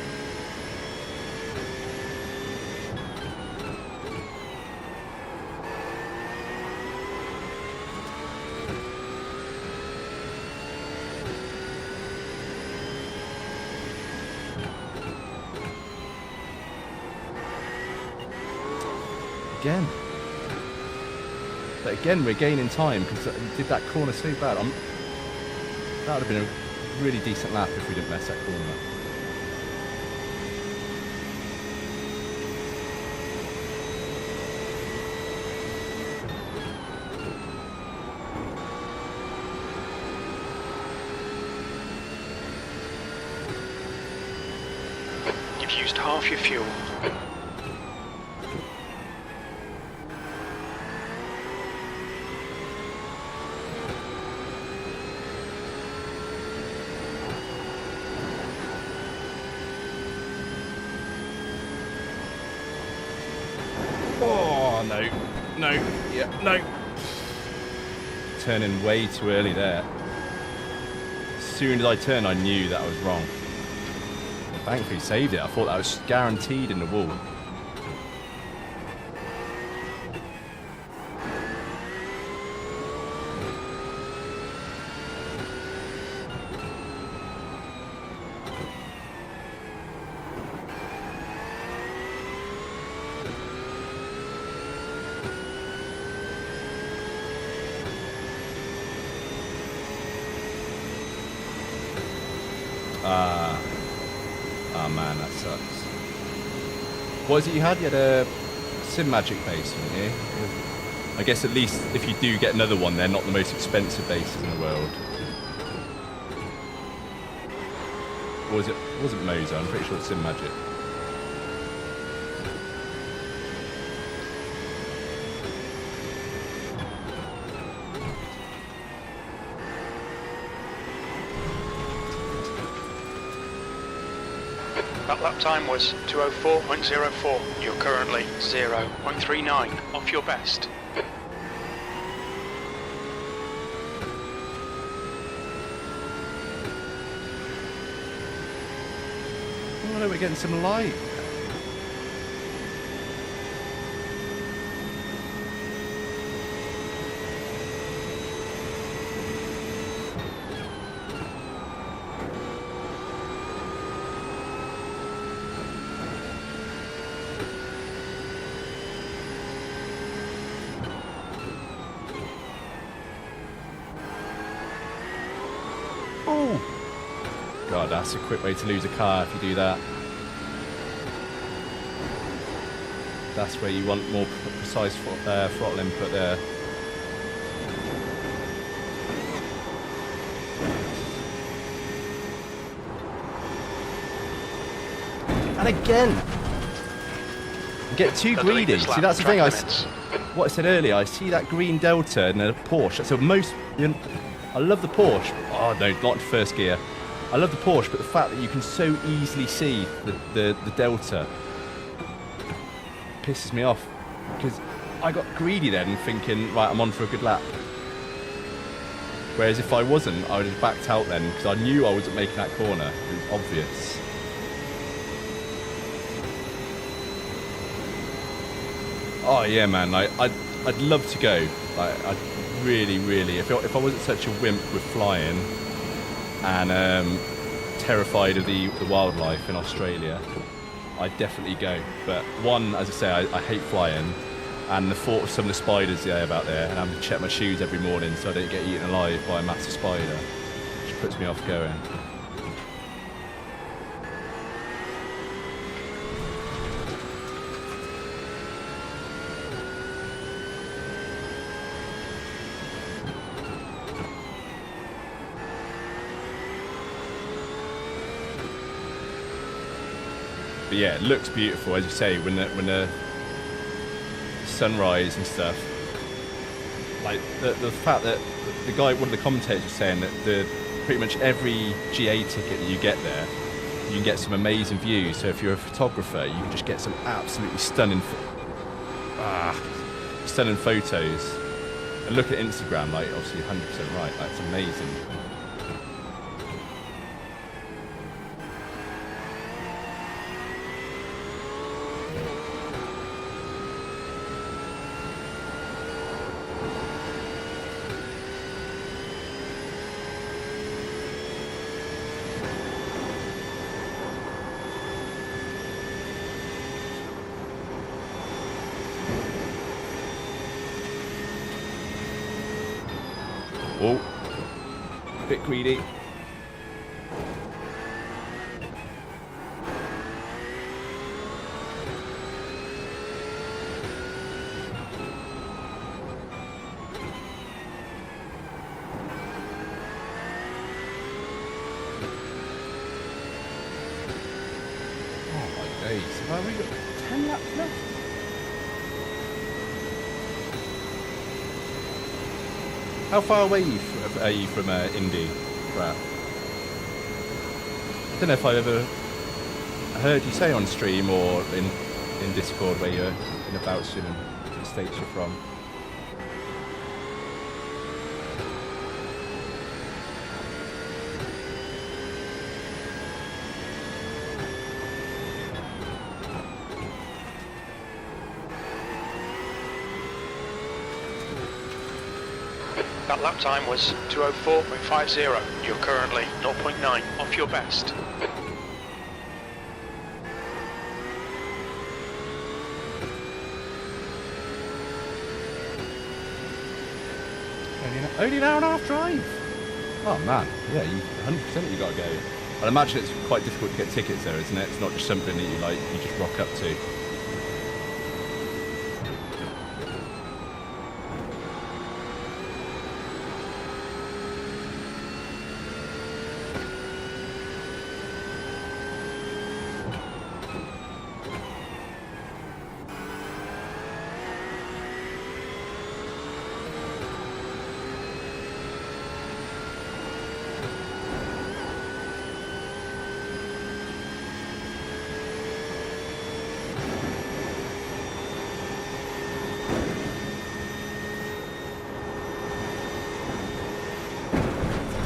Again. But again, we're gaining time because we did that corner so bad. That would have been a really decent lap if we didn't mess that corner up. You've used half your fuel. No. Turning way too early there. As soon as I turned, I knew that I was wrong. Thankfully saved it. I thought that was guaranteed in the wall. Oh man, that sucks. What was it you had? You had a SimMagic base, didn't you? I guess at least if you do get another one, they're not the most expensive bases in the world. Or was it? Wasn't Moza? I'm pretty sure it's SimMagic. That lap time was 2:04.04. You're currently 0.39 off your best. Oh no, we're getting some light. God, that's a quick way to lose a car if you do that. That's where you want more precise throttle input there. And again, get too greedy. See, that's the thing. What I said earlier, I see that green Delta in a Porsche. So I love the Porsche. Oh no, not first gear. I love the Porsche, but the fact that you can so easily see the Delta pisses me off, because I got greedy then, thinking, right, I'm on for a good lap. Whereas if I wasn't, I would have backed out then, because I knew I wasn't making that corner. It was obvious. Oh yeah, man, I'd love to go. I'd really, if I wasn't such a wimp with flying and terrified of the wildlife in Australia, I'd definitely go. But one, as I say, I hate flying, and the thought of some of the spiders they have out there, and having to check my shoes every morning so I don't get eaten alive by a massive spider, just puts me off going. But yeah, it looks beautiful, as you say, when the sunrise and stuff. Like the fact that the guy, one of the commentators was saying that pretty much every GA ticket that you get there, you can get some amazing views. So if you're a photographer, you can just get some absolutely stunning photos. And look at Instagram, like obviously 100% right. That's amazing. Oh, a bit greedy. Oh my days, have we got 10 laps left? How far away are you from Indy, Brad? I don't know if I ever heard you say on stream or in Discord where you're in about soon and the states you're from. That lap time was 2:04.50. You're currently 0.9 off your best. Only an hour and a half drive? Oh man, yeah, 100% you got to go. I'd imagine it's quite difficult to get tickets there, isn't it? It's not just something that you just rock up to.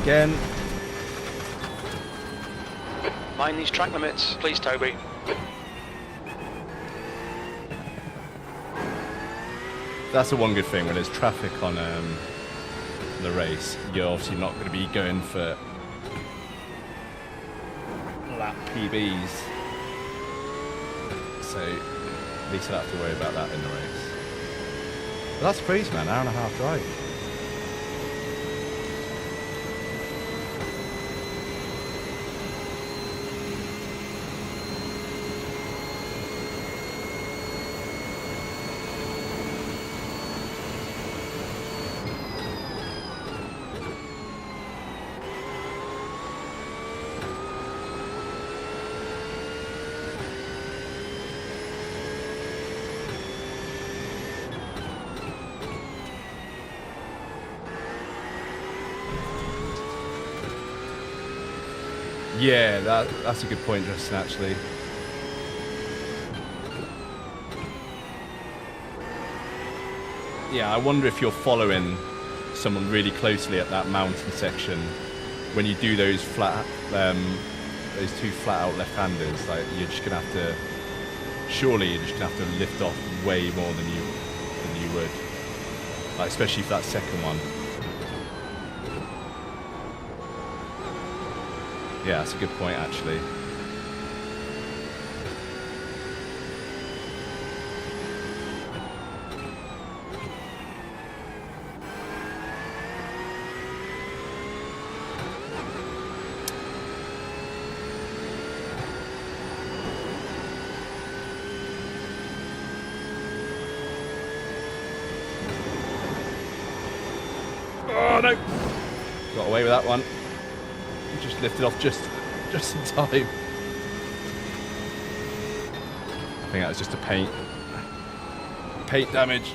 again. Mind these track limits, please, Toby. That's the one good thing when there's traffic on the race. You're obviously not going to be going for lap PBs, so at least I don't have to worry about that in the race. But that's crazy, man. Hour and a half drive. Yeah, that's a good point, Justin, actually. Yeah, I wonder if you're following someone really closely at that mountain section when you do those those two flat out left-handers. Like, you're just gonna have to, surely you're just gonna have to lift off way more than you would, like, especially for that second one. Yeah, that's a good point, actually. Oh, no! Got away with that one. Just lifted off just in time. I think that was just a paint damage.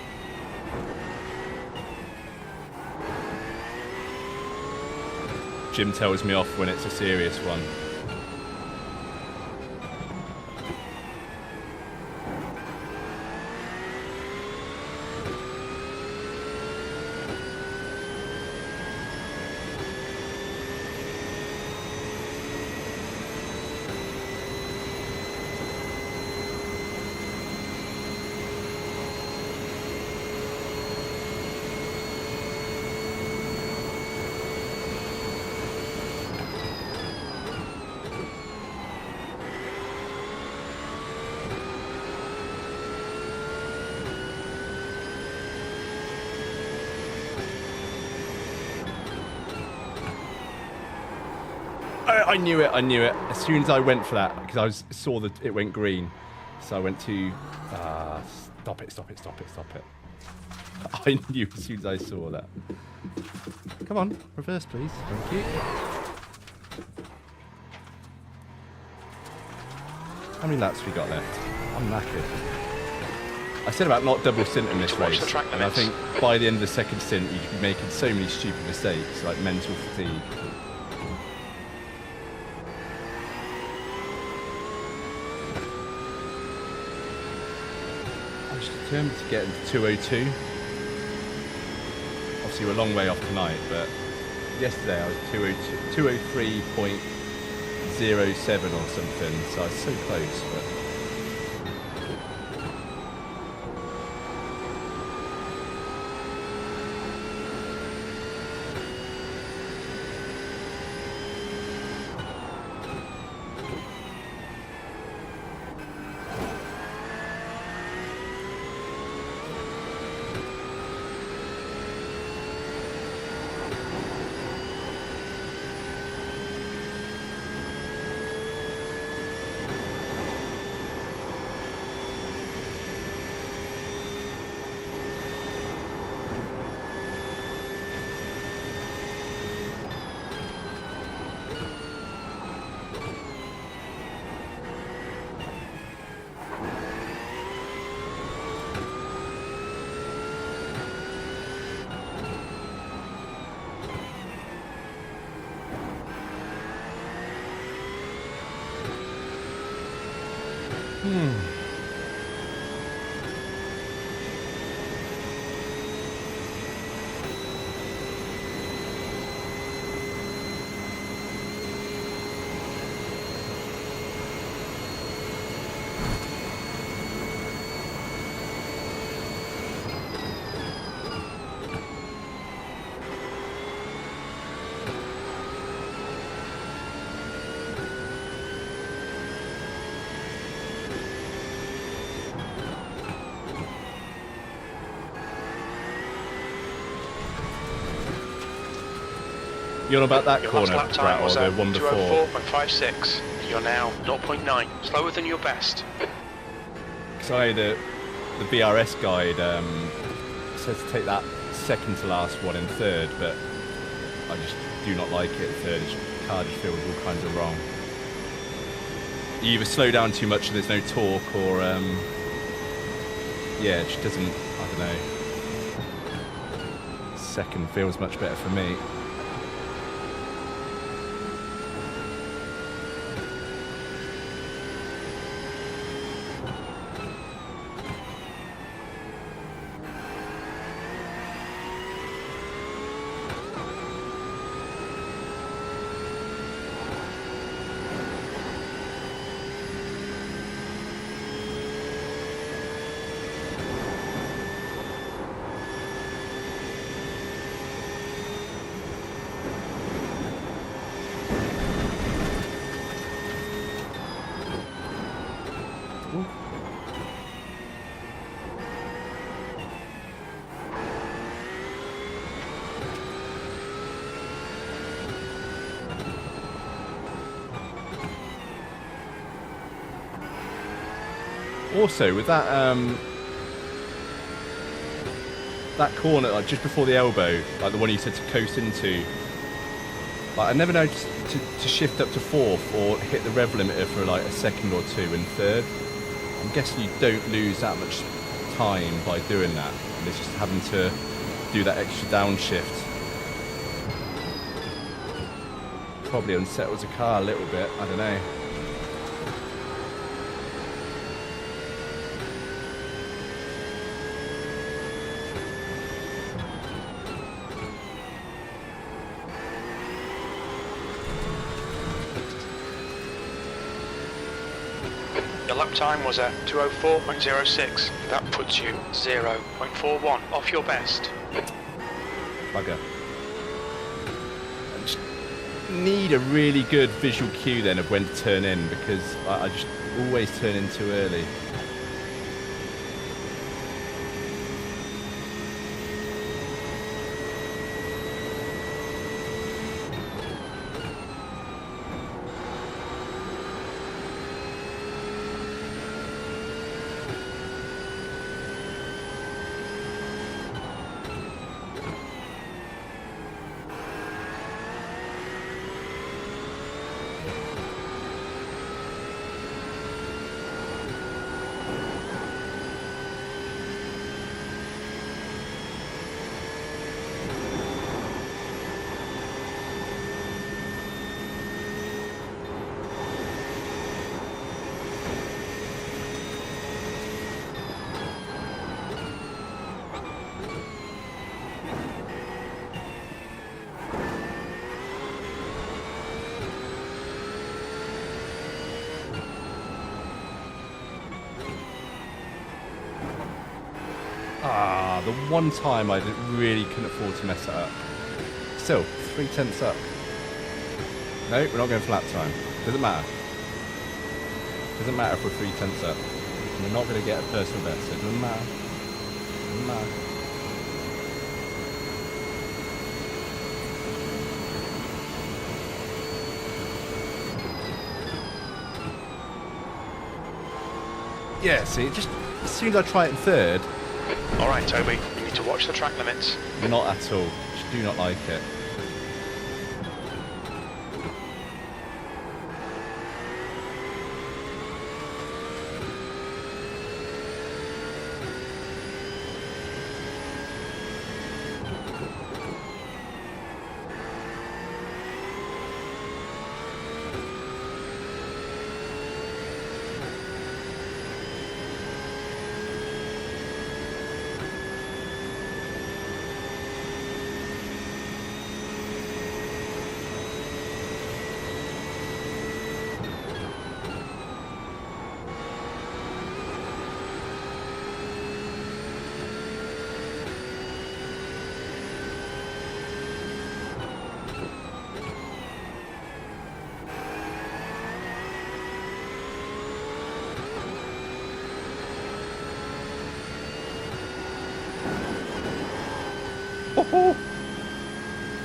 Jim tells me off when it's a serious one. I knew it. As soon as I went for that, because I saw that it went green. So I went to, stop it. I knew as soon as I saw that. Come on, reverse please. Thank you. How many laps we got left? I'm knackered. I said about not double stinting this race, and I think by the end of the second stint you could be making so many stupid mistakes, like mental fatigue. Determined to get into 202. Obviously we're a long way off tonight, but yesterday I was 203.07 or something, so I was so close. But You know about that Your corner, last lap Brett, time or was the a one before? 2:04.56. You're now 0.9, slower than your best. Because the BRS guide says to take that second to last one in third, but I just do not like it. Third, the car just feels all kinds of wrong. You either slow down too much and there's no torque, or yeah, it just doesn't. I don't know. Second feels much better for me. Also, with that that corner, like just before the elbow, like the one you said to coast into, like I never know to shift up to fourth or hit the rev limiter for like a second or two in third. I'm guessing you don't lose that much time by doing that, and it's just having to do that extra downshift. Probably unsettles the car a little bit, I don't know. Your lap time was a 2:04.06. That puts you 0.41 off your best. Bugger. I just need a really good visual cue then of when to turn in, because I just always turn in too early. Ah, the one time I really couldn't afford to mess it up. Still, 3/10 up. No, we're not going for lap time. Doesn't matter. Doesn't matter if we're 3/10 up. We're not going to get a personal best, so it doesn't matter. Doesn't matter. Yeah, see, just as soon as I try it in third. Alright, Toby, you need to watch the track limits. Not at all. Just do not like it.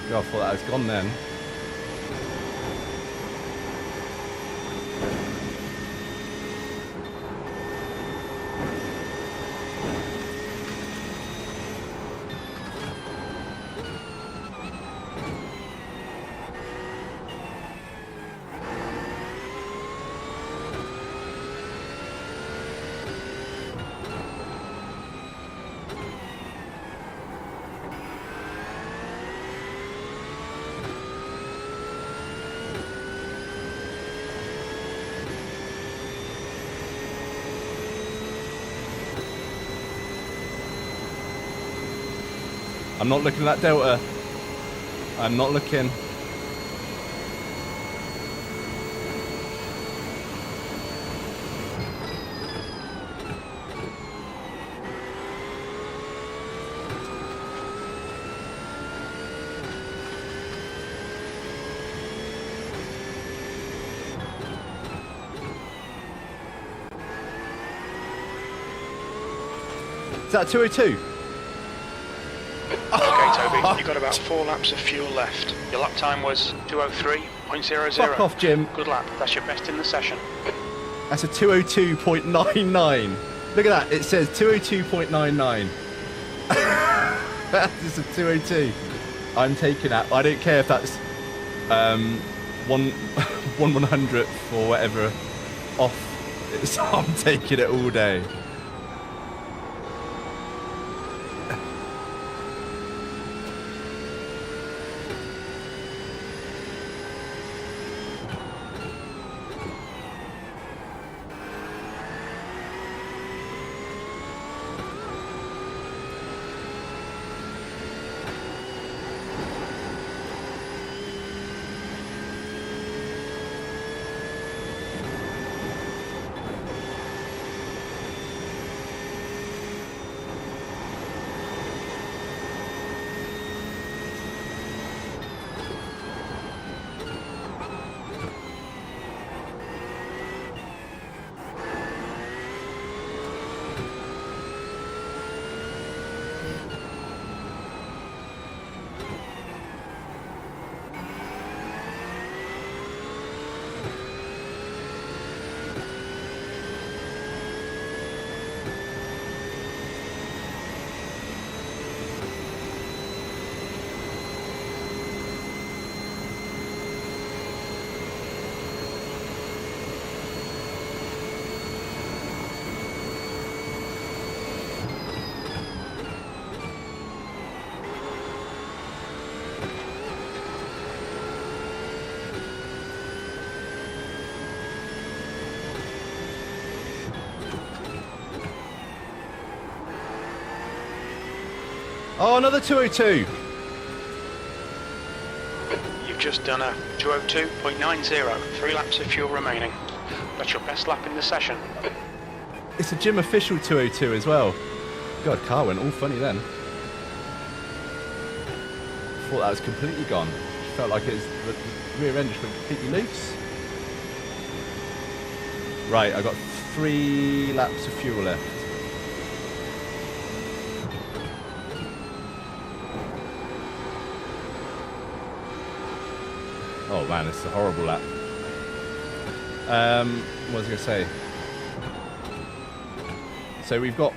God, I thought that was gone then. I'm not looking at that delta. I'm not looking. Is that 202? Okay, Toby, you've got about 4 laps of fuel left. Your lap time was 203.00. Fuck off, Jim. Good lap. That's your best in the session. That's a 202.99. Look at that. It says 202.99. That is a 202. I'm taking that. I don't care if that's 1/100th or whatever off. I'm taking it all day. Oh, another 202. You've just done a 202.90. 3 laps of fuel remaining. That's your best lap in the session. It's a gym official 202 as well. God, car went all funny then. Thought that was completely gone. Felt like the rear end just went completely loose. Right, I've got 3 laps of fuel left. Oh man, this is a horrible lap. What was I going to say? So we've got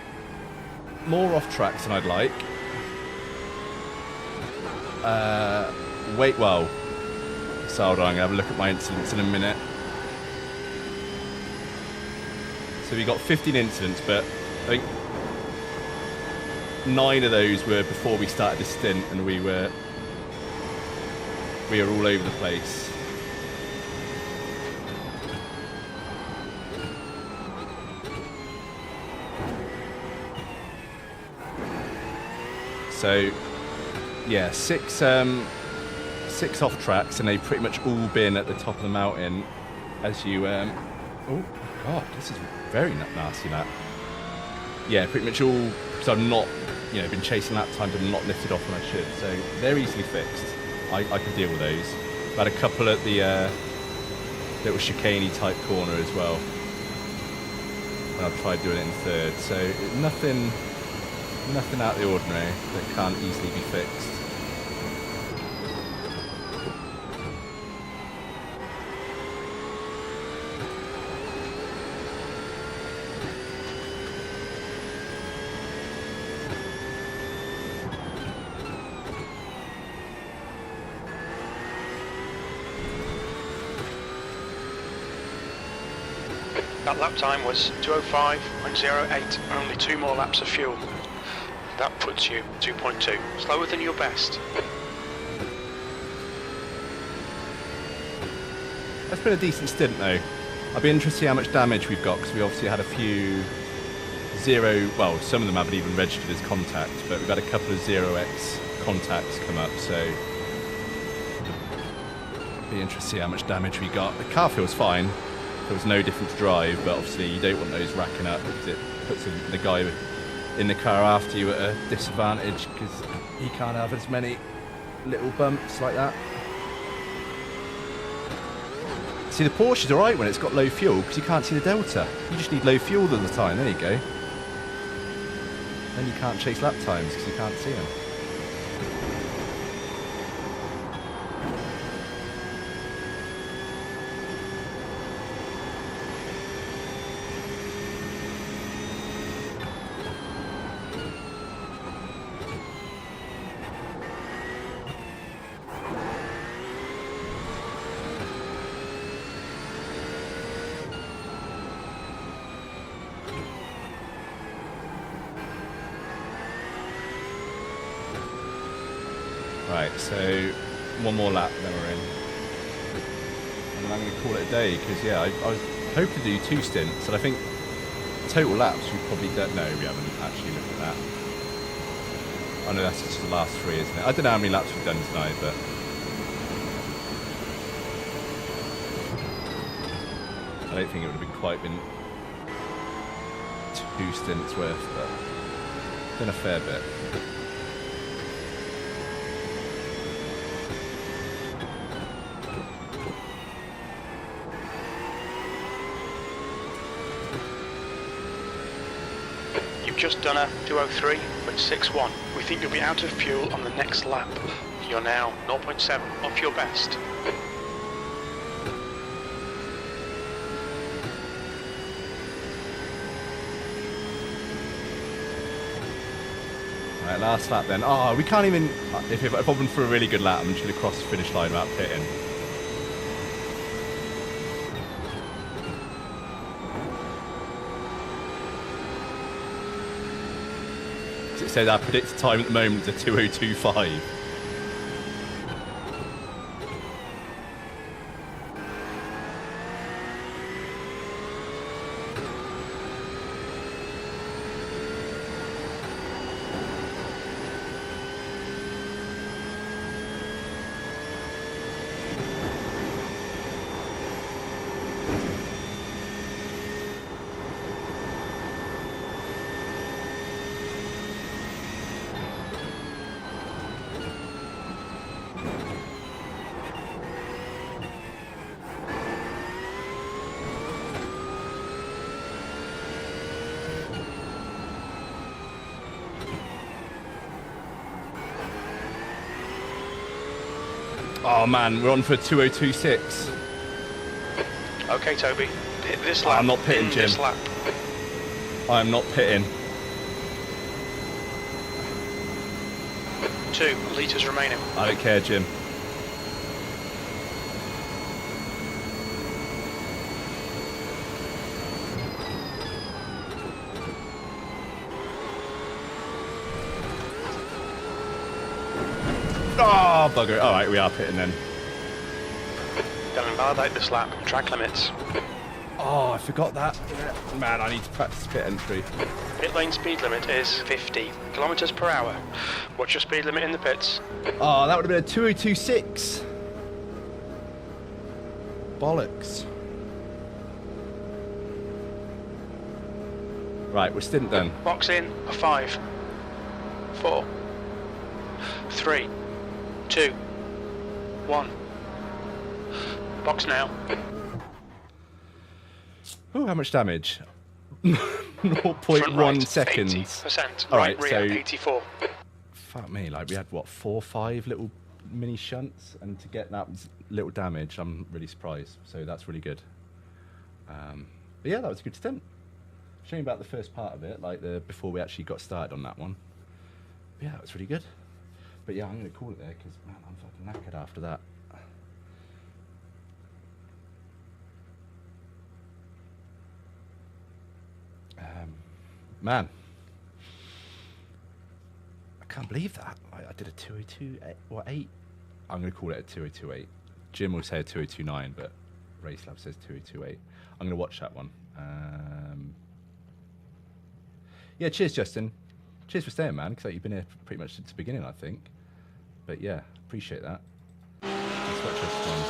more off tracks than I'd like. Well, so hold on, I'm going to have a look at my incidents in a minute. So we got 15 incidents, but I think 9 of those were before we started the stint, and we were all over the place. So yeah, 6 off tracks, and they've pretty much all been at the top of the mountain as you oh god, this is very nasty, that. Yeah, pretty much all, because I've not, been chasing lap times and not lifted off when I should, so they're easily fixed. I can deal with those. I've had a couple at the little chicane type corner as well, and I've tried doing it in third, so nothing out of the ordinary that can't easily be fixed. That lap time was 205.08. Only 2 more laps of fuel. That puts you 2.2. Slower than your best. That's been a decent stint though. I'd be interested to see how much damage we've got, because we obviously had a few some of them haven't even registered as contact, but we've had a couple of 0x contacts come up, so be interested to see how much damage we got. The car feels fine. There was no different to drive, but obviously you don't want those racking up because it puts the guy in the car after you at a disadvantage because he can't have as many little bumps like that. See, the Porsche's alright when it's got low fuel because you can't see the delta. You just need low fuel all the time. There you go. Then you can't chase lap times because you can't see them. Right, so one more lap, then we're in. And then I'm going to call it a day, because, yeah, I was hoping to do 2 stints, and I think total laps we've probably done. No, we haven't actually looked at that. I know that's just the last 3, isn't it? I don't know how many laps we've done tonight, but... I don't think it would have been quite been 2 stints worth, but done a fair bit. Just done a 2:03.61. We think you'll be out of fuel on the next lap. You're now 0.7 off your best. Right, last lap then. Oh, we can't even... If I've gone for a really good lap, I'm just going to cross the finish line without pitting. It says our predicted time at the moment is a 2:02.5. Oh man, we're on for 2:02.6. Okay, Toby. Pit this lap. I'm not pitting, Jim. This lap. I'm not pitting. 2 litres remaining. I don't care, Jim. Oh, bugger. Alright, we are pitting then. Don't invalidate this lap. Track limits. Oh, I forgot that. Man, I need to practice pit entry. Pit lane speed limit is 50 kilometers per hour. What's your speed limit in the pits? Oh, that would have been a 2:02.6. Bollocks. Right, we're stint done. Box in a 5, 4, 3, 2, 1. Box now. Oh, how much damage? 0.1 seconds. 80%. Alright, Right so... rear, 84. Fuck me, like we had, what, 4 or 5 little mini shunts? And to get that little damage, I'm really surprised. So that's really good. But yeah, that was a good stint. Showing about the first part of it, like before we actually got started on that one. But yeah, that was really good. But yeah, I'm going to call it there because, man, I'm fucking knackered after that. Man, I can't believe that. I did a 2:02.8. I'm going to call it a 2:02.8. Jim will say a 2:02.9, but RaceLab says 2:02.8. I'm going to watch that one. Yeah, cheers, Justin. Cheers for staying, man, because you've been here pretty much since the beginning, I think. But yeah, appreciate that. That's much as fun.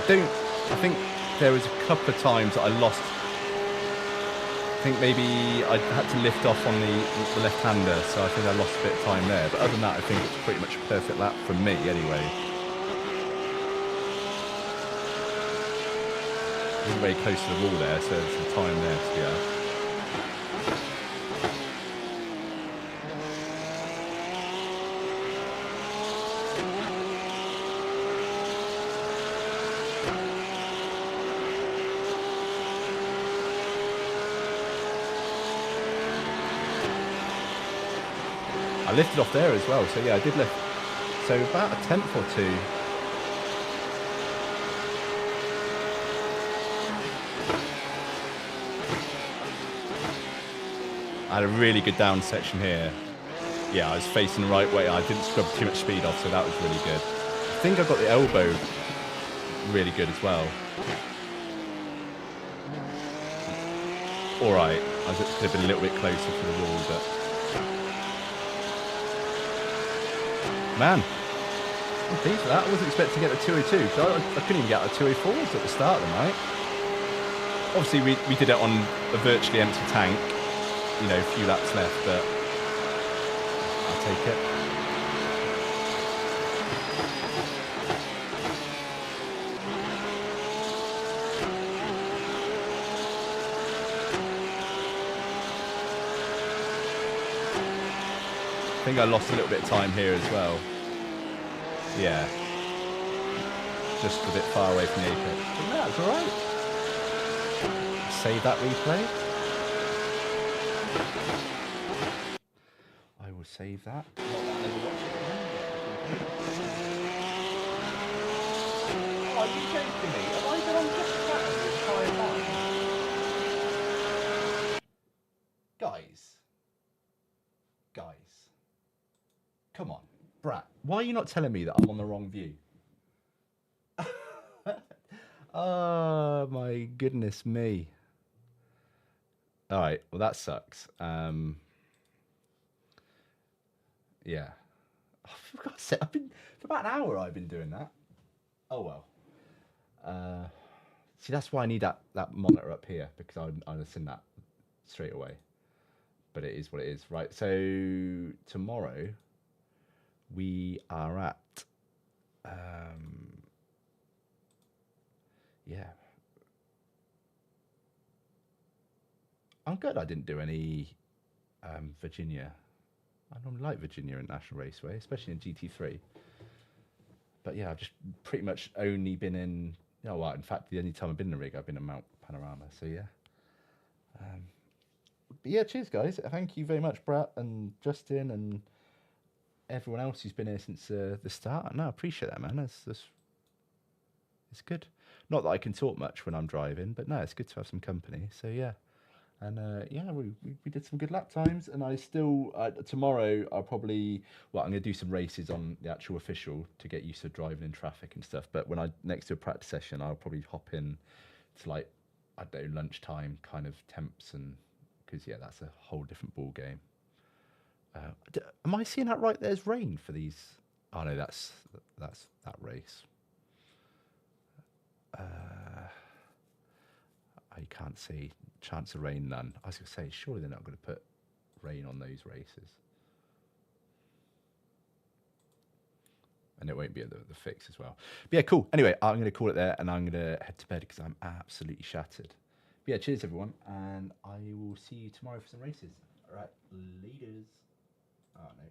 I think there was a couple of times that I lost. I think maybe I had to lift off on the left-hander, so I think I lost a bit of time there. But other than that, I think it's pretty much a perfect lap from me anyway. We're very close to the wall there, so there's some time there to be out. I lifted off there as well, so yeah, I did lift. So about a tenth or two. I had a really good down section here. Yeah, I was facing the right way. I didn't scrub too much speed off, so that was really good. I think I got the elbow really good as well. All right, I could have been a little bit closer to the wall, but man, I'm pleased with that. I wasn't expecting to get the 202, because I couldn't even get the 204s at the start of the night. Obviously, we did it on a virtually empty tank. You know, a few laps left, but I'll take it. I think I lost a little bit of time here as well. Yeah. Just a bit far away from the apex. But no, it's alright. Save that replay. I will save that. Oh, are you joking me? Have I been on just that the entire time? Guys. Come on. Brat, why are you not telling me that I'm on the wrong view? Oh, my goodness me. All right, well, that sucks. Yeah. Oh, for God's sake, for about an hour I've been doing that. Oh, well. See, that's why I need that monitor up here, because I'd have seen that straight away. But it is what it is. Right, so tomorrow we are at... yeah. I'm glad I didn't do any Virginia. I normally like Virginia International Raceway, especially in GT3. But yeah, I've just pretty much only been in... Oh, well, in fact, the only time I've been in a rig, I've been in Mount Panorama. So yeah. But yeah, cheers, guys. Thank you very much, Brett and Justin and everyone else who's been here since the start. No, I appreciate that, man. It's good. Not that I can talk much when I'm driving, but no, it's good to have some company. So yeah. And yeah, we did some good lap times, and I still tomorrow I'll probably I'm going to do some races on the actual official to get used to driving in traffic and stuff. But when I next to a practice session, I'll probably hop in to like I don't know lunchtime kind of temps, and because yeah, that's a whole different ball game. Am I seeing that right? There's rain for these. Oh no, that's that race. I can't see. Chance of rain, none. I was going to say, surely they're not going to put rain on those races. And it won't be the fix as well. But yeah, cool. Anyway, I'm going to call it there, and I'm going to head to bed because I'm absolutely shattered. But yeah, cheers, everyone. And I will see you tomorrow for some races. All right, leaders. Oh, no.